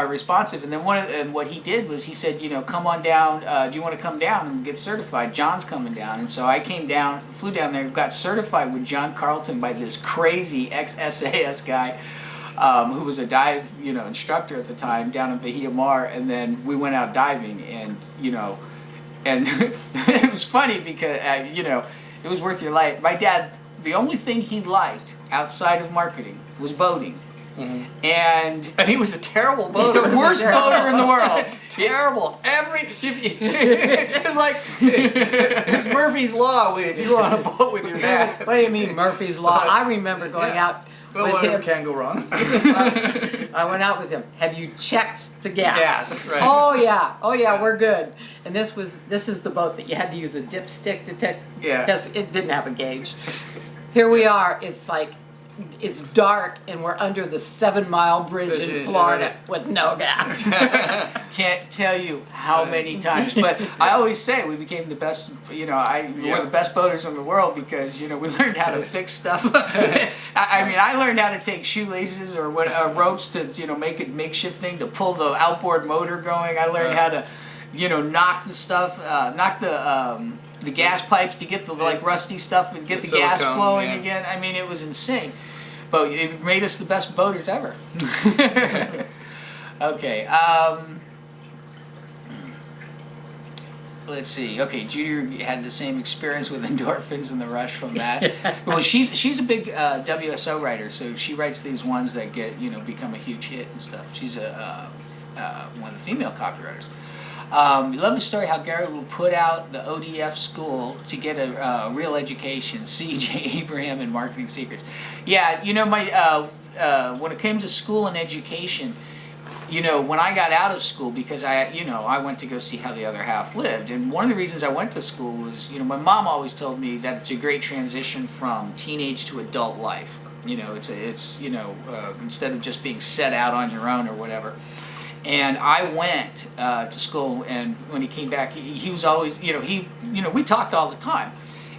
Speaker 1: responsive. And then what he did was he said, come on down. Do you want to come down and get certified? John's coming down, and so I came down, flew down there, got certified with John Carlton by this crazy ex-SAS guy. Who was a dive, instructor at the time down in Bahia Mar, and then we went out diving, and and it was funny because it was worth your life. My dad, the only thing he liked outside of marketing was boating, and
Speaker 4: he was a terrible boater.
Speaker 1: the worst boater in the world.
Speaker 4: Terrible. It's like it's Murphy's Law. If you were on a boat with your dad,
Speaker 3: What do you mean Murphy's Law? I remember going out
Speaker 4: well,
Speaker 3: with
Speaker 4: whatever
Speaker 3: him.
Speaker 4: can go wrong.
Speaker 3: I went out with him. Have you checked the gas?
Speaker 4: Gas, right.
Speaker 3: Oh yeah, we're good. And this is the boat that you had to use a dipstick to test.
Speaker 4: Yeah.
Speaker 3: It didn't have a gauge. Here we are. It's dark, and we're under the 7 Mile Bridge in Florida with no gas.
Speaker 1: Can't tell you how many times, but I always say we became the best. We're the best boaters in the world because we learned how to fix stuff. I learned how to take shoelaces or ropes to make a makeshift thing to pull the outboard motor going. I learned how to knock the stuff, the gas pipes to get the like rusty stuff and get the gas
Speaker 4: silicone,
Speaker 1: flowing
Speaker 4: yeah.
Speaker 1: again. I mean, it was insane. But it made us the best boaters ever. Okay. Let's see. Okay, Junior had the same experience with endorphins and the rush from that. Well, she's a big WSO writer, so she writes these ones that get become a huge hit and stuff. She's one of the female copywriters. We love the story how Gary will put out the ODF School to get a real education. C.J. Abraham and Marketing Secrets. Yeah, my when it came to school and education. When I got out of school, because I went to go see how the other half lived, and one of the reasons I went to school was, my mom always told me that it's a great transition from teenage to adult life. It's instead of just being set out on your own or whatever. And I went to school, and when he came back, he was always, we talked all the time.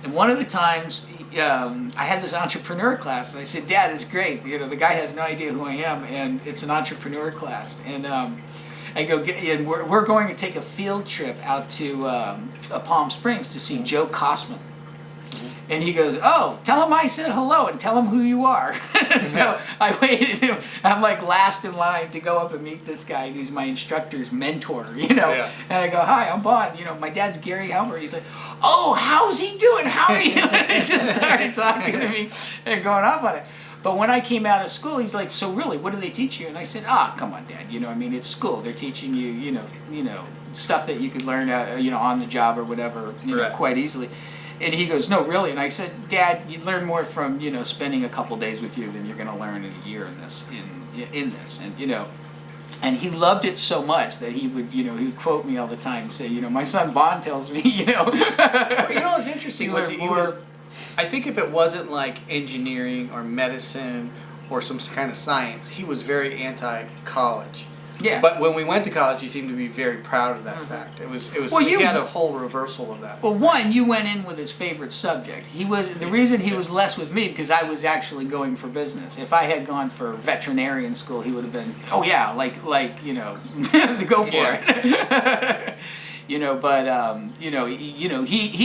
Speaker 1: And one of the times, I had this entrepreneur class, and I said, Dad, it's great. The guy has no idea who I am, and it's an entrepreneur class. And I go, and we're going to take a field trip out to Palm Springs to see Joe Kosman. And he goes, oh, tell him I said hello and tell him who you are. So I waited. I'm like last in line to go up and meet this guy. And he's my instructor's mentor,
Speaker 4: Yeah.
Speaker 1: And I go, hi, I'm Bon. My dad's Gary Halbert. He's like, oh, how's he doing? How are you? And he just started talking to me and going off on it. But when I came out of school, he's like, so really, what do they teach you? And I said, come on, Dad. It's school. They're teaching you, stuff that you could learn, on the job or whatever,
Speaker 4: Right.
Speaker 1: quite easily. And he goes, no, really? And I said, Dad, you'd learn more from, spending a couple days with you than you're going to learn in a year in this. And he loved it so much that he would, he would quote me all the time, say, my son Bon tells me,
Speaker 4: What's interesting was
Speaker 1: He
Speaker 4: he
Speaker 1: learned
Speaker 4: was.
Speaker 1: more.
Speaker 4: I think if it wasn't like engineering or medicine or some kind of science, he was very anti-college.
Speaker 1: Yeah.
Speaker 4: But when we went to college, he seemed to be very proud of that fact. It was.
Speaker 1: Well,
Speaker 4: he had a whole reversal of that.
Speaker 1: Well, one, you went in with his favorite subject. The reason he was less with me because I was actually going for business. If I had gone for veterinarian school, he would have been, oh yeah, like go for it. He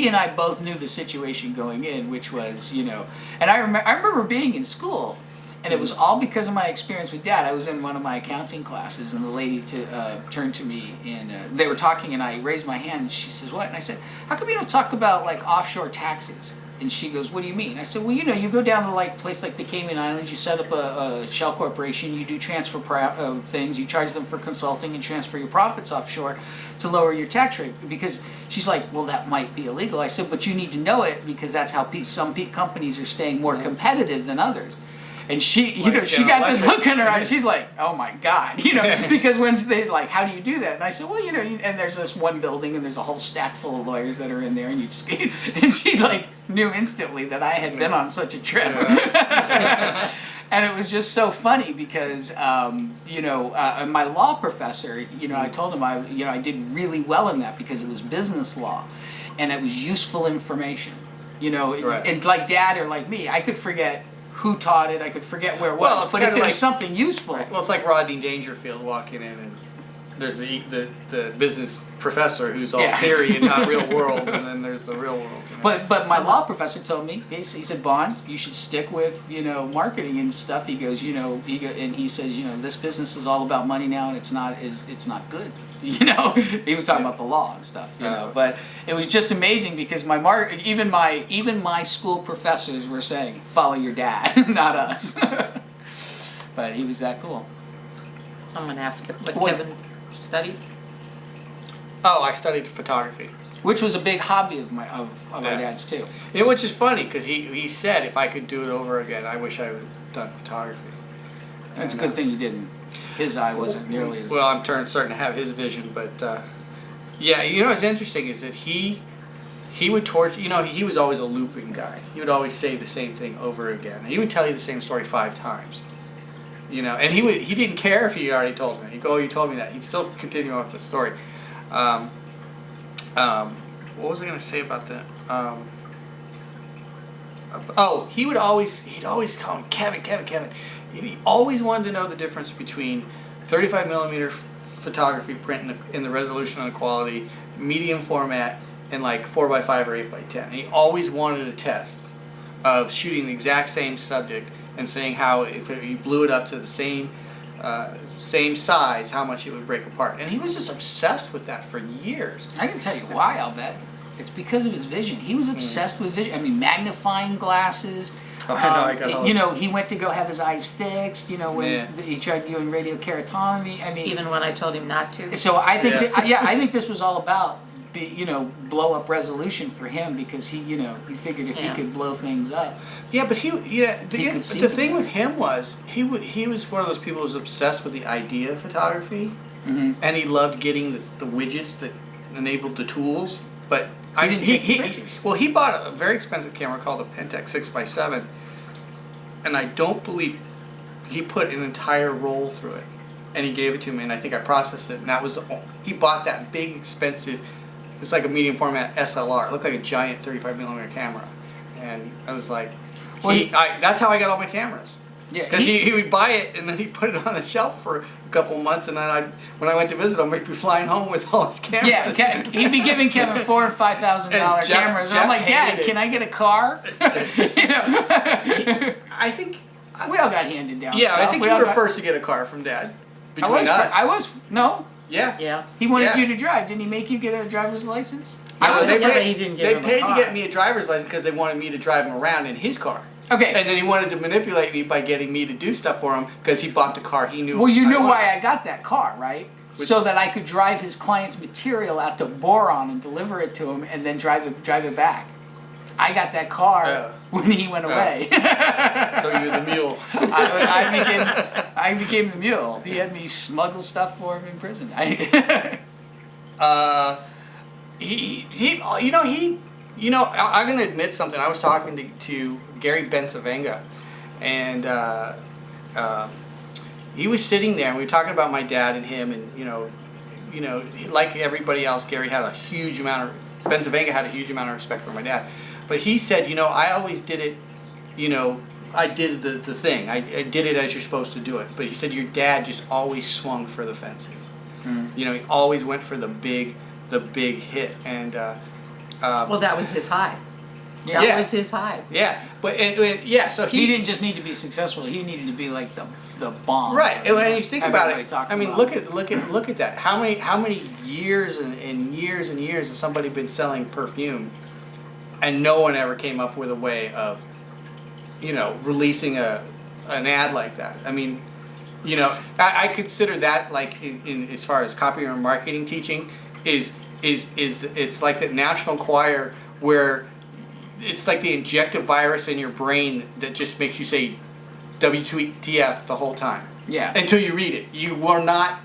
Speaker 1: and I both knew the situation going in, which was, and I remember being in school. And it was all because of my experience with Dad. I was in one of my accounting classes, and the lady turned to me, and they were talking, and I raised my hand, and she says, what? And I said, how come you don't talk about, like, offshore taxes? And she goes, what do you mean? I said, well, you go down to, like, a place like the Cayman Islands, you set up a shell corporation, you do transfer things, you charge them for consulting and transfer your profits offshore to lower your tax rate. Because she's like, well, that might be illegal. I said, but you need to know it because that's how some companies are staying more competitive than others. And she, she got this look in her eyes. She's like, "Oh my God," because when they like, "How do you do that?" And I said, "Well, and there's this one building, and there's a whole stack full of lawyers that are in there, and you just," and she like knew instantly that I had been on such a trip, and it was just so funny because, my law professor, I told him I did really well in that because it was business law, and it was useful information,
Speaker 4: Right.
Speaker 1: and like Dad or like me, I could forget who taught it, I could forget where it was,
Speaker 4: Well, it's
Speaker 1: but if
Speaker 4: kinda
Speaker 1: it was
Speaker 4: like-
Speaker 1: something useful.
Speaker 4: Well, it's like Rodney Dangerfield walking in, and there's the business professor who's all
Speaker 1: Yeah.
Speaker 4: theory and not real world, and then there's the real world.
Speaker 1: But my law professor told me, basically, he said, Bon, you should stick with, marketing and stuff. He goes, and he says, this business is all about money now, and it's not good. He was talking about the law and stuff, but it was just amazing because even my school professors were saying, follow your dad, not us. But he was that cool.
Speaker 3: Someone asked what
Speaker 1: What?
Speaker 3: Kevin studied.
Speaker 4: Oh, I studied photography.
Speaker 1: Which was a big hobby of our
Speaker 4: Yes.
Speaker 1: dad's too.
Speaker 4: Which is funny because he said if I could do it over again, I wish I would have done photography.
Speaker 1: That's a good thing you didn't. His eye wasn't nearly as...
Speaker 4: Well, I'm starting to have his vision, but yeah, what's interesting is that he would torture. He was always a looping guy. He would always say the same thing over again. He would tell you the same story 5 times. And he didn't care if he already told me. He'd go, "Oh, you told me that." He'd still continue on with the story. What was I going to say about that? He'd always call me Kevin. He always wanted to know the difference between 35 millimeter photography print in the resolution and the quality, medium format, in like 4x5 or 8x10. And he always wanted a test of shooting the exact same subject and saying how if you blew it up to the same size, how much it would break apart. And he was just obsessed with that for years.
Speaker 1: I can tell you why, I'll bet. It's because of his vision. He was obsessed with vision. I mean, magnifying glasses.
Speaker 4: Oh, I know, I got all
Speaker 1: you know, he went to go have his eyes fixed, you know, when he tried doing radiokeratotomy. I mean,
Speaker 3: Even when I told him not to.
Speaker 1: so I think, I think this was all about, you know, blow up resolution for him because he, you know, he figured if he could blow things up.
Speaker 4: Yeah, but the
Speaker 1: see
Speaker 4: thing
Speaker 1: them.
Speaker 4: with him was he was one of those people who was obsessed with the idea of photography, and he loved getting the widgets that enabled the tools. But
Speaker 1: didn't take pictures.
Speaker 4: Well, he bought a very expensive camera called a Pentax 6x7, and I don't believe he put an entire roll through it, and he gave it to me, and I think I processed it, and that was he bought that big expensive. It's like a medium format SLR. It looked like a giant 35mm camera, and I was like, that's how I got all my cameras.
Speaker 1: Yeah,
Speaker 4: Because he would buy it and then he'd put it on a shelf for a couple months, and then when I went to visit him, he'd be flying home with all his cameras.
Speaker 1: Yeah, he'd be giving Kevin $4,000 and $5,000 cameras, and I'm like, Dad, can I get a car? You know,
Speaker 4: I think
Speaker 1: we all got handed down.
Speaker 4: Yeah,
Speaker 1: stuff.
Speaker 4: I think
Speaker 1: we
Speaker 4: you
Speaker 1: all
Speaker 4: were
Speaker 1: got,
Speaker 4: first to get a car from Dad.
Speaker 1: I
Speaker 4: Between us.
Speaker 1: No.
Speaker 4: Yeah.
Speaker 3: Yeah.
Speaker 1: He wanted
Speaker 4: Yeah.
Speaker 1: you to drive. Didn't he make you get a driver's license?
Speaker 4: No, they
Speaker 3: but
Speaker 4: paid,
Speaker 3: he didn't give
Speaker 4: they
Speaker 3: him a
Speaker 4: paid to
Speaker 3: car.
Speaker 4: get me a driver's license because they wanted me to drive him around in his car.
Speaker 1: Okay.
Speaker 4: And then he wanted to manipulate me by getting me to do stuff for him because he bought the car he knew.
Speaker 1: Well, you
Speaker 4: I
Speaker 1: knew
Speaker 4: wanted.
Speaker 1: why I got that car, right? So that I could drive his client's material out to Boron and deliver it to him, and then drive it back. I got that car when he went away.
Speaker 4: So you're the mule.
Speaker 1: I became the mule. He had me smuggle stuff for him in prison.
Speaker 4: I'm gonna admit something. I was talking to Gary Bensavenga, and he was sitting there, and we were talking about my dad and him, and like everybody else, Gary had a huge amount of Bensavenga had a huge amount of respect for my dad, but he said, I always did it, I did the thing. I did it as you're supposed to do it. But he said your dad just always swung for the fences. He always went for the big hit, and
Speaker 3: Well, that was his high.
Speaker 1: Yeah.
Speaker 3: That was his high.
Speaker 4: yeah, but so
Speaker 1: He didn't just need to be successful. He needed to be like the bomb.
Speaker 4: right. And when you think about
Speaker 1: Everybody
Speaker 4: it,
Speaker 1: talking
Speaker 4: I mean,
Speaker 1: about.
Speaker 4: look at that. How many years and years and years has somebody been selling perfume, and no one ever came up with a way of, releasing an ad like that. I mean, I consider that like in as far as copywriting and marketing teaching is it's like the national choir where it's like the injective virus in your brain that just makes you say WTF the whole time.
Speaker 1: Yeah.
Speaker 4: Until you read it. You will not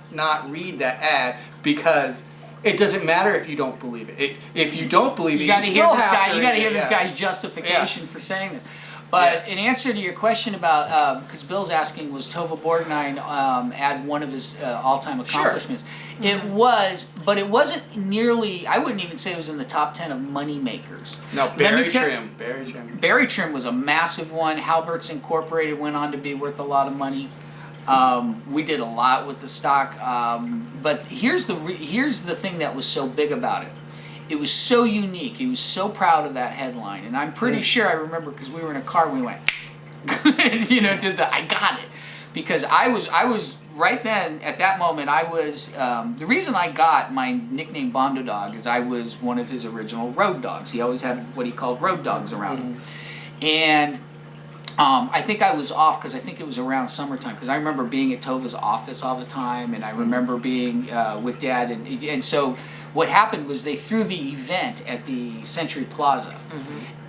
Speaker 4: read that ad because it doesn't matter if you don't believe it. If you don't believe it,
Speaker 1: You got to hear
Speaker 4: still
Speaker 1: this
Speaker 4: have
Speaker 1: guy.
Speaker 4: to
Speaker 1: You got to
Speaker 4: read
Speaker 1: hear
Speaker 4: it,
Speaker 1: this
Speaker 4: yeah.
Speaker 1: guy's justification for saying this. But in answer to your question about, because Bill's asking, was Tova Borgnine ad one of his all-time accomplishments? It was, but it wasn't nearly. I wouldn't even say it was in the top 10 of money makers.
Speaker 4: No,
Speaker 1: Let
Speaker 4: Berry
Speaker 1: me tell-
Speaker 4: Trim. Berry Trim.
Speaker 1: Berry Trim was a massive one. Halberts Incorporated went on to be worth a lot of money. We did a lot with the stock, but here's the thing that was so big about it. It was so unique. He was so proud of that headline, and I'm pretty sure I remember because we were in a car. And we went, did the I got it, because I was right then at that moment. I was the reason I got my nickname Bondo Dog is I was one of his original road dogs. He always had what he called road dogs around him, and. I think I was off because I think it was around summertime because I remember being at Tova's office all the time, and I remember being with Dad, and so what happened was they threw the event at the Century Plaza,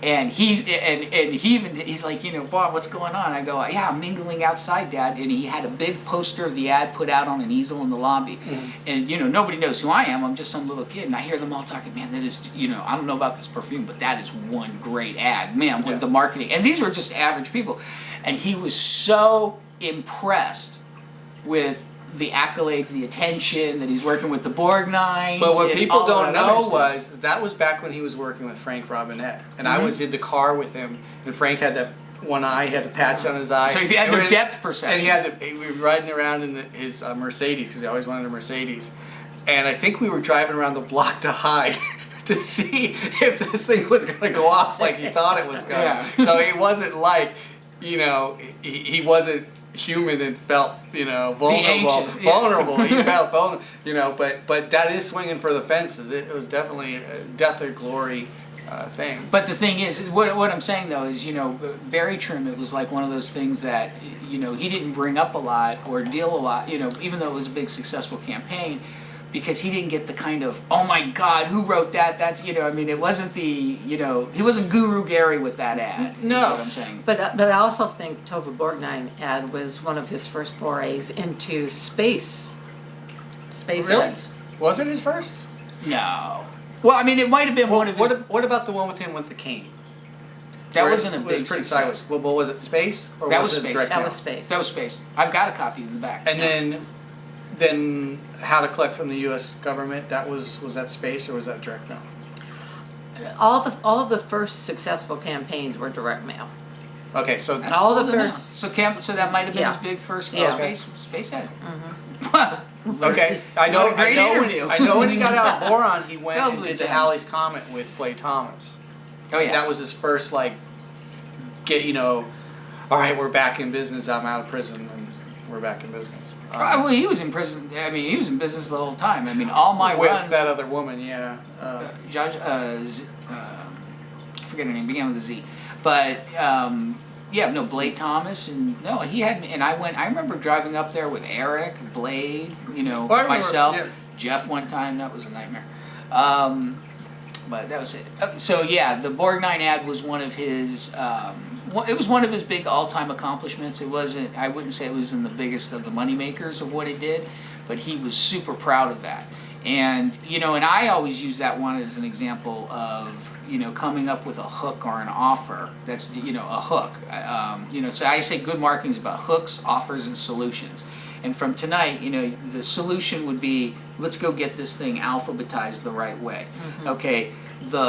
Speaker 1: and he's like, Bob, what's going on? I go, yeah, I'm mingling outside, Dad, and he had a big poster of the ad put out on an easel in the lobby, and nobody knows who I am. I'm just some little kid, and I hear them all talking, man, that is, I don't know about this perfume, but that is one great ad, man, with the marketing, and these were just average people, and he was so impressed with the accolades, the attention, that he's working with the Borgnines.
Speaker 4: But what
Speaker 1: and
Speaker 4: people
Speaker 1: all
Speaker 4: don't
Speaker 1: that other
Speaker 4: know
Speaker 1: stuff.
Speaker 4: was that was back when he was working with Frank Robinette, and I was in the car with him, and Frank had that one eye, he had the patch on his eye.
Speaker 1: So he had no depth perception.
Speaker 4: And we were riding around in his Mercedes because he always wanted a Mercedes, and I think we were driving around the block to hide to see if this thing was going to go off like he thought it was going to.
Speaker 1: Yeah.
Speaker 4: So it wasn't like, you know, he wasn't human and felt, you know, vulnerable.
Speaker 1: anxious, yeah.
Speaker 4: Vulnerable. He felt vulnerable, you know, but that is swinging for the fences. It was definitely a death or glory thing.
Speaker 1: But the thing is, what I'm saying though is, you know, Barry Trim, it was like one of those things that, you know, he didn't bring up a lot or deal a lot, you know, even though it was a big successful campaign, because he didn't get the kind of, oh my God, who wrote that? That's, you know, I mean, it wasn't the, you know, he wasn't Guru Gary with that ad.
Speaker 4: No.
Speaker 1: Is what I'm saying.
Speaker 3: But I also think Tova Borgnine ad was one of his first forays into space. Space
Speaker 4: Really?
Speaker 3: ads.
Speaker 4: Was it his first?
Speaker 1: No. Well, I mean, it might have been one of his.
Speaker 4: What about the one with him with the cane?
Speaker 1: That
Speaker 4: Where
Speaker 1: wasn't a
Speaker 4: it
Speaker 1: big
Speaker 4: was pretty
Speaker 1: success.
Speaker 4: sideways. Well, was it space or
Speaker 1: That
Speaker 4: was
Speaker 1: was
Speaker 4: it
Speaker 1: space.
Speaker 4: direct
Speaker 3: That
Speaker 4: mail?
Speaker 3: was space.
Speaker 1: That was space. I've got a copy in the back.
Speaker 4: And
Speaker 1: Yeah.
Speaker 4: then how to collect from the U.S. government. That was that space or was that direct mail?
Speaker 3: All of the first successful campaigns were direct mail.
Speaker 4: Okay, so
Speaker 1: That's
Speaker 3: all the
Speaker 1: cool to know.
Speaker 3: first-
Speaker 1: So that might have been
Speaker 3: Yeah.
Speaker 1: his big first
Speaker 3: Yeah.
Speaker 1: space ad.
Speaker 4: okay, I know.
Speaker 1: What a great interview.
Speaker 4: I know when he got out of Boron, he went
Speaker 1: Filled
Speaker 4: and
Speaker 1: with
Speaker 4: did the
Speaker 1: gems.
Speaker 4: Halley's Comet with Clay Thomas.
Speaker 1: Oh yeah.
Speaker 4: That was his first like, all right, we're back in business. I'm out of prison and we're back in business.
Speaker 1: Well, he was in prison. I mean, he was in business the whole time. I mean, all my
Speaker 4: with
Speaker 1: runs.
Speaker 4: that other woman, yeah.
Speaker 1: I forget her name. Began with a Z, but yeah, no, Blade Thomas, and no, he had. And I went. I remember driving up there with Eric, Blade, you know,
Speaker 4: Oh, I remember,
Speaker 1: myself,
Speaker 4: yeah.
Speaker 1: Jeff one time. That was a nightmare. But that was it. So yeah, the Borgnine ad was one of his. It was one of his big all-time accomplishments. It wasn't. I wouldn't say it was in the biggest of the moneymakers of what it did, but he was super proud of that. And you know, and I always use that one as an example of, you know, coming up with a hook or an offer. That's, you know, a hook. You know, so I say good marketing is about hooks, offers, and solutions. And from tonight, you know, the solution would be, let's go get this thing alphabetized the right way.
Speaker 3: Mm-hmm.
Speaker 1: Okay, the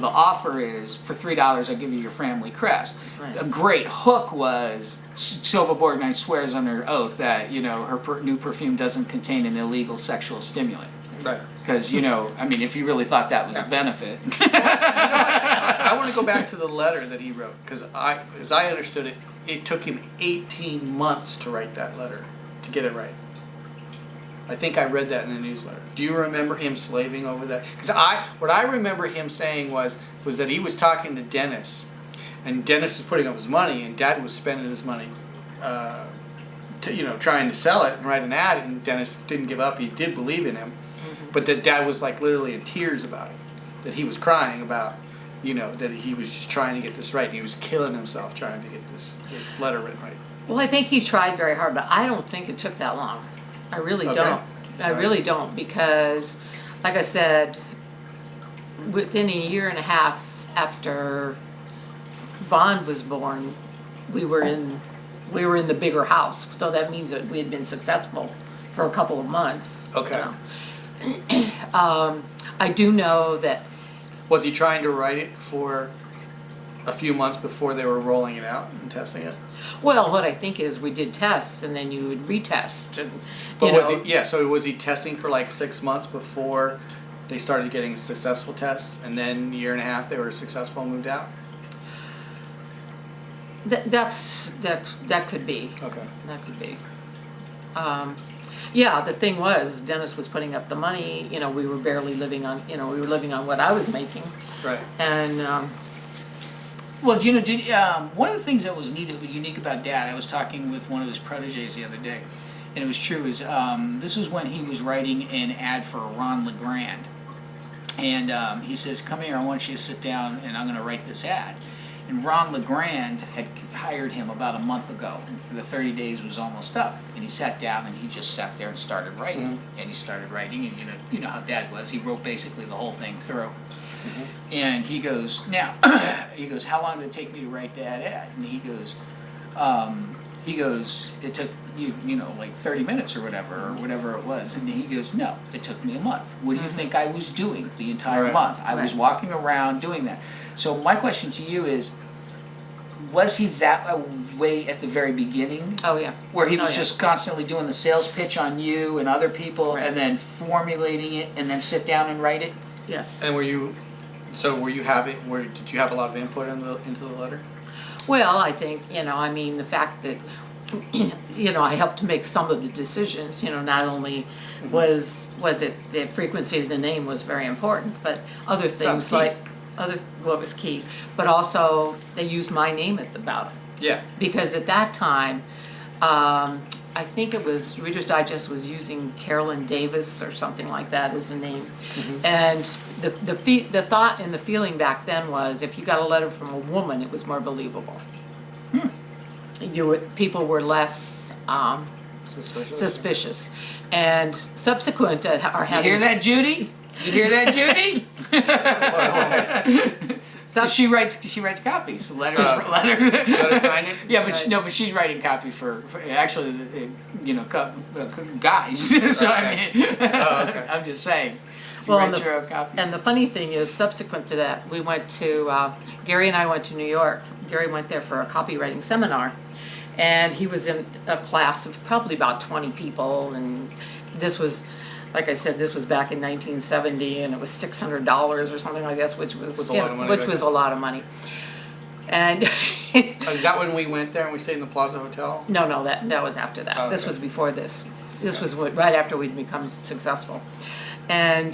Speaker 1: offer is, for $3 I'll give you your family crest.
Speaker 3: Right.
Speaker 1: A great hook was, Silva Borgnine swears under oath that, you know, her new perfume doesn't contain an illegal sexual stimulant.
Speaker 4: Right.
Speaker 1: Because, you know, I mean, if you really thought that was a benefit.
Speaker 4: I want to go back to the letter that he wrote because as I understood it, it took him 18 months to write that letter to get it right. I think I read that in the newsletter. Do you remember him slaving over that? Because what I remember him saying was that he was talking to Dennis, and Dennis was putting up his money, and Dad was spending his money, trying to sell it and write an ad, and Dennis didn't give up. He did believe in him, but that Dad was like literally in tears about it, that he was crying about, you know, that he was just trying to get this right, and he was killing himself trying to get this letter written right.
Speaker 3: Well, I think he tried very hard, but I don't think it took that long. I really
Speaker 4: Okay.
Speaker 3: don't. I
Speaker 4: Right.
Speaker 3: really don't, because, like I said, within a year and a half after Bond was born, we were in the bigger house. So that means that we had been successful for a couple of months.
Speaker 4: Okay.
Speaker 3: You know. I do know that.
Speaker 4: Was he trying to write it for a few months before they were rolling it out and testing it?
Speaker 3: Well, what I think is we did tests, and then you would retest, and
Speaker 4: But
Speaker 3: you
Speaker 4: was
Speaker 3: know.
Speaker 4: he? Yeah. So was he testing for like 6 months before they started getting successful tests, and then a year and a half they were successful and moved out?
Speaker 3: That could be.
Speaker 4: Okay.
Speaker 3: That could be. Yeah, the thing was, Dennis was putting up the money. You know, we were barely living on. You know, we were living on what I was making,
Speaker 4: Right.
Speaker 3: and
Speaker 1: Well, do you know, one of the things that was unique about Dad, I was talking with one of his proteges the other day, and it was true, is this was when he was writing an ad for Ron LeGrand. And he says, come here, I want you to sit down, and I'm going to write this ad. And Ron LeGrand had hired him about a month ago, and for the 30 days was almost up. And he sat down, and he just sat there and started writing.
Speaker 4: Mm-hmm.
Speaker 1: And he started writing, and you know how Dad was. He wrote basically the whole thing through. And he goes, now, he goes, how long did it take me to write that ad? And he goes, it took you know, like 30 minutes or whatever it was. And he goes, no, it took me a month. What do you think I was doing the entire
Speaker 4: Right.
Speaker 1: month? I was walking around doing that. So my question to you is, was he that way at the very beginning?
Speaker 3: oh yeah,
Speaker 1: Where he was
Speaker 3: Oh, yeah.
Speaker 1: just constantly doing the sales pitch on you and other people,
Speaker 3: Right.
Speaker 1: and then formulating it, and then sit down and write it?
Speaker 3: Yes.
Speaker 4: And did you have a lot of input into the letter?
Speaker 3: Well, I think, I mean, the fact that, I helped to make some of the decisions, not only was it the frequency of the name was very important, but other things
Speaker 1: key.
Speaker 3: like, what was key, but also they used my name at the bottom.
Speaker 4: Yeah.
Speaker 3: Because at that time, I think it was Reader's Digest was using Carolyn Davis or something like that as a name, and the thought and the feeling back then was if you got a letter from a woman, it was more believable. People were less suspicious, and subsequent to our
Speaker 1: You
Speaker 3: having
Speaker 1: hear that, Judy? You hear that, Judy? She writes copies, letter.
Speaker 4: Letter sign it?
Speaker 1: Yeah, but but she's writing copy for actually, guys. So I mean,
Speaker 4: okay.
Speaker 1: I'm just saying. If you
Speaker 3: Well,
Speaker 1: write your own copy.
Speaker 3: And the funny thing is, subsequent to that, we went to, Gary and I went to New York. Gary went there for a copywriting seminar, and he was in a class of probably about 20 people, and this was, like I said, this was back in 1970, and it was $600 or something like this, which was
Speaker 4: a lot of money
Speaker 3: which
Speaker 4: back
Speaker 3: was
Speaker 4: then.
Speaker 3: a lot of money. And
Speaker 4: Is that when we went there and we stayed in the Plaza Hotel?
Speaker 3: no, that was after that.
Speaker 4: Oh,
Speaker 3: This
Speaker 4: okay.
Speaker 3: was before this. This was right after we'd become successful. And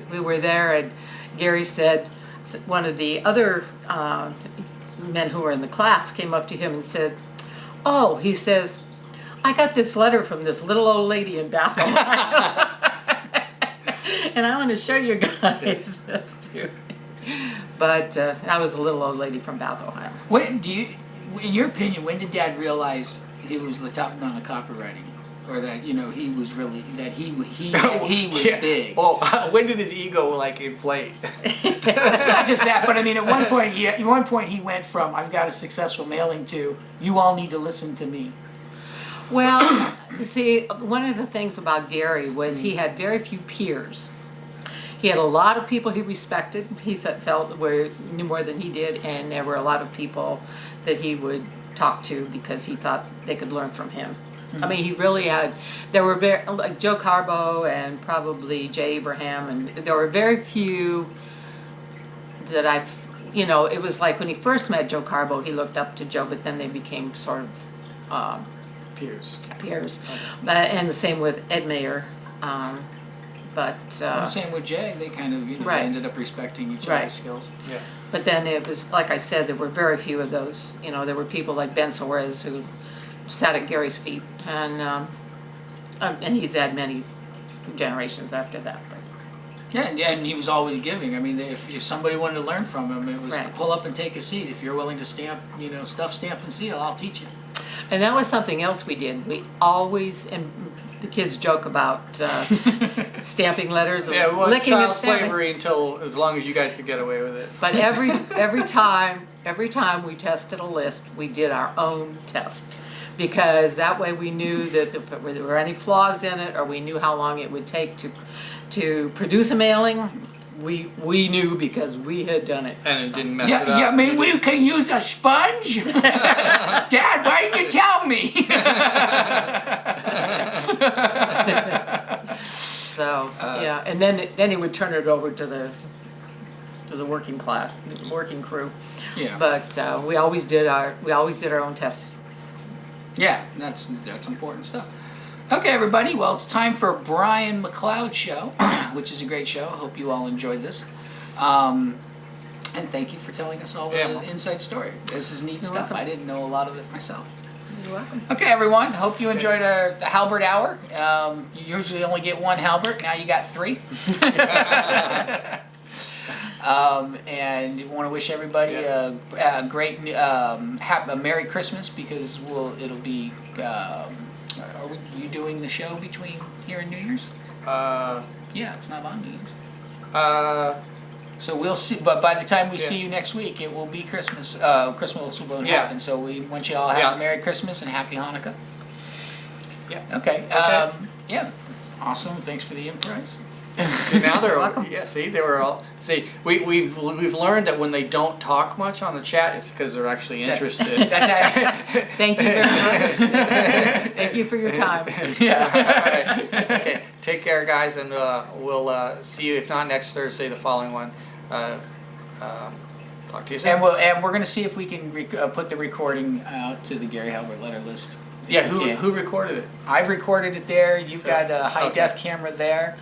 Speaker 3: we were there, and Gary said, one of the other men who were in the class came up to him and said, "Oh," he says, "I got this letter from this little old lady in Bath, Ohio." And I want to show you guys this too. But I was a little old lady from Bath, Ohio.
Speaker 1: When in your opinion, when did Dad realize he was the top man of copywriting, or that he was really he was
Speaker 4: Yeah.
Speaker 1: big?
Speaker 4: Oh, when did his ego inflate?
Speaker 1: It's not just that, but I mean, at one point he went from "I've got a successful mailing" to "You all need to listen to me."
Speaker 3: Well, see, one of the things about Gary was he had very few peers. He had a lot of people he respected. He felt knew more than he did, and there were a lot of people that he would talk to because he thought they could learn from him. I mean, he really had. There were like Joe Carbo and probably Jay Abraham, and there were very few that I've. It was like when he first met Joe Carbo, he looked up to Joe, but then they became sort of
Speaker 4: Peers.
Speaker 3: peers. And the same with Ed Mayer.
Speaker 1: The same with Jay. They kind of they
Speaker 3: Right.
Speaker 1: ended up respecting each
Speaker 3: Right.
Speaker 1: other's skills.
Speaker 4: Yeah.
Speaker 3: But then it was, like I said, there were very few of those. There were people like Ben Suarez who sat at Gary's feet, and he's had many generations after that. But
Speaker 1: Yeah, and he was always giving. I mean, if somebody wanted to learn from him, it was
Speaker 3: Right.
Speaker 1: pull up and take a seat. If you're willing to stamp, stamp and seal, I'll teach you.
Speaker 3: And that was something else we did. We always, and the kids joke about stamping letters and
Speaker 4: Yeah, it was
Speaker 3: licking and
Speaker 4: child
Speaker 3: stamping.
Speaker 4: slavery until as long as you guys could get away with it.
Speaker 3: But every time we tested a list, we did our own test, because that way we knew that if there were any flaws in it, or we knew how long it would take to produce a mailing. We knew because we had done it.
Speaker 4: And it didn't mess it up.
Speaker 1: I mean, we can use a sponge. Dad, why didn't you tell me?
Speaker 3: So yeah, and then he would turn it over to the working crew.
Speaker 1: Yeah.
Speaker 3: But we always did our own tests.
Speaker 1: Yeah, that's important stuff. Okay, everybody. Well, it's time for Brian McLeod's show, which is a great show. I hope you all enjoyed this. And thank you for telling us all the
Speaker 4: Yeah, well.
Speaker 1: inside story. This is neat
Speaker 3: You're
Speaker 1: stuff.
Speaker 3: welcome.
Speaker 1: I didn't know a lot of it myself.
Speaker 3: You're welcome.
Speaker 1: Okay, everyone. Hope you enjoyed the Halbert Hour. You usually only get one Halbert. Now you got three. And want to wish everybody a great, a Merry Christmas, because it'll be. Are you doing the show between here and New Year's? Yeah, it's not on New Year's. So we'll see. But by the time we see you next week, it will be Christmas. Christmas will happen. So we want you all to have a Merry Christmas and Happy Hanukkah.
Speaker 4: Yeah.
Speaker 1: Okay. Yeah. Awesome. Thanks for the impress.
Speaker 4: See, now they're
Speaker 3: welcome.
Speaker 4: yeah. See, they were all. See, we've learned that when they don't talk much on the chat, it's because they're actually interested.
Speaker 1: That's
Speaker 3: Thank you very much. Thank you for your time.
Speaker 1: yeah.
Speaker 4: All right. Okay. Take care, guys, and we'll see you, if not next Thursday, the following one. Talk to you soon.
Speaker 1: And we're gonna see if we can put the recording out to the Gary Halbert letter list.
Speaker 4: Yeah,
Speaker 1: If we can.
Speaker 4: who recorded it?
Speaker 1: I've recorded it there. You've got a high
Speaker 4: Okay.
Speaker 1: def camera there.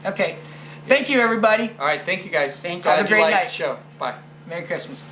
Speaker 1: Okay. Thank you, everybody.
Speaker 4: All right, thank you, guys.
Speaker 1: Thank you.
Speaker 4: Glad
Speaker 1: Have a great
Speaker 4: you liked
Speaker 1: night.
Speaker 4: the show. Bye.
Speaker 1: Merry Christmas.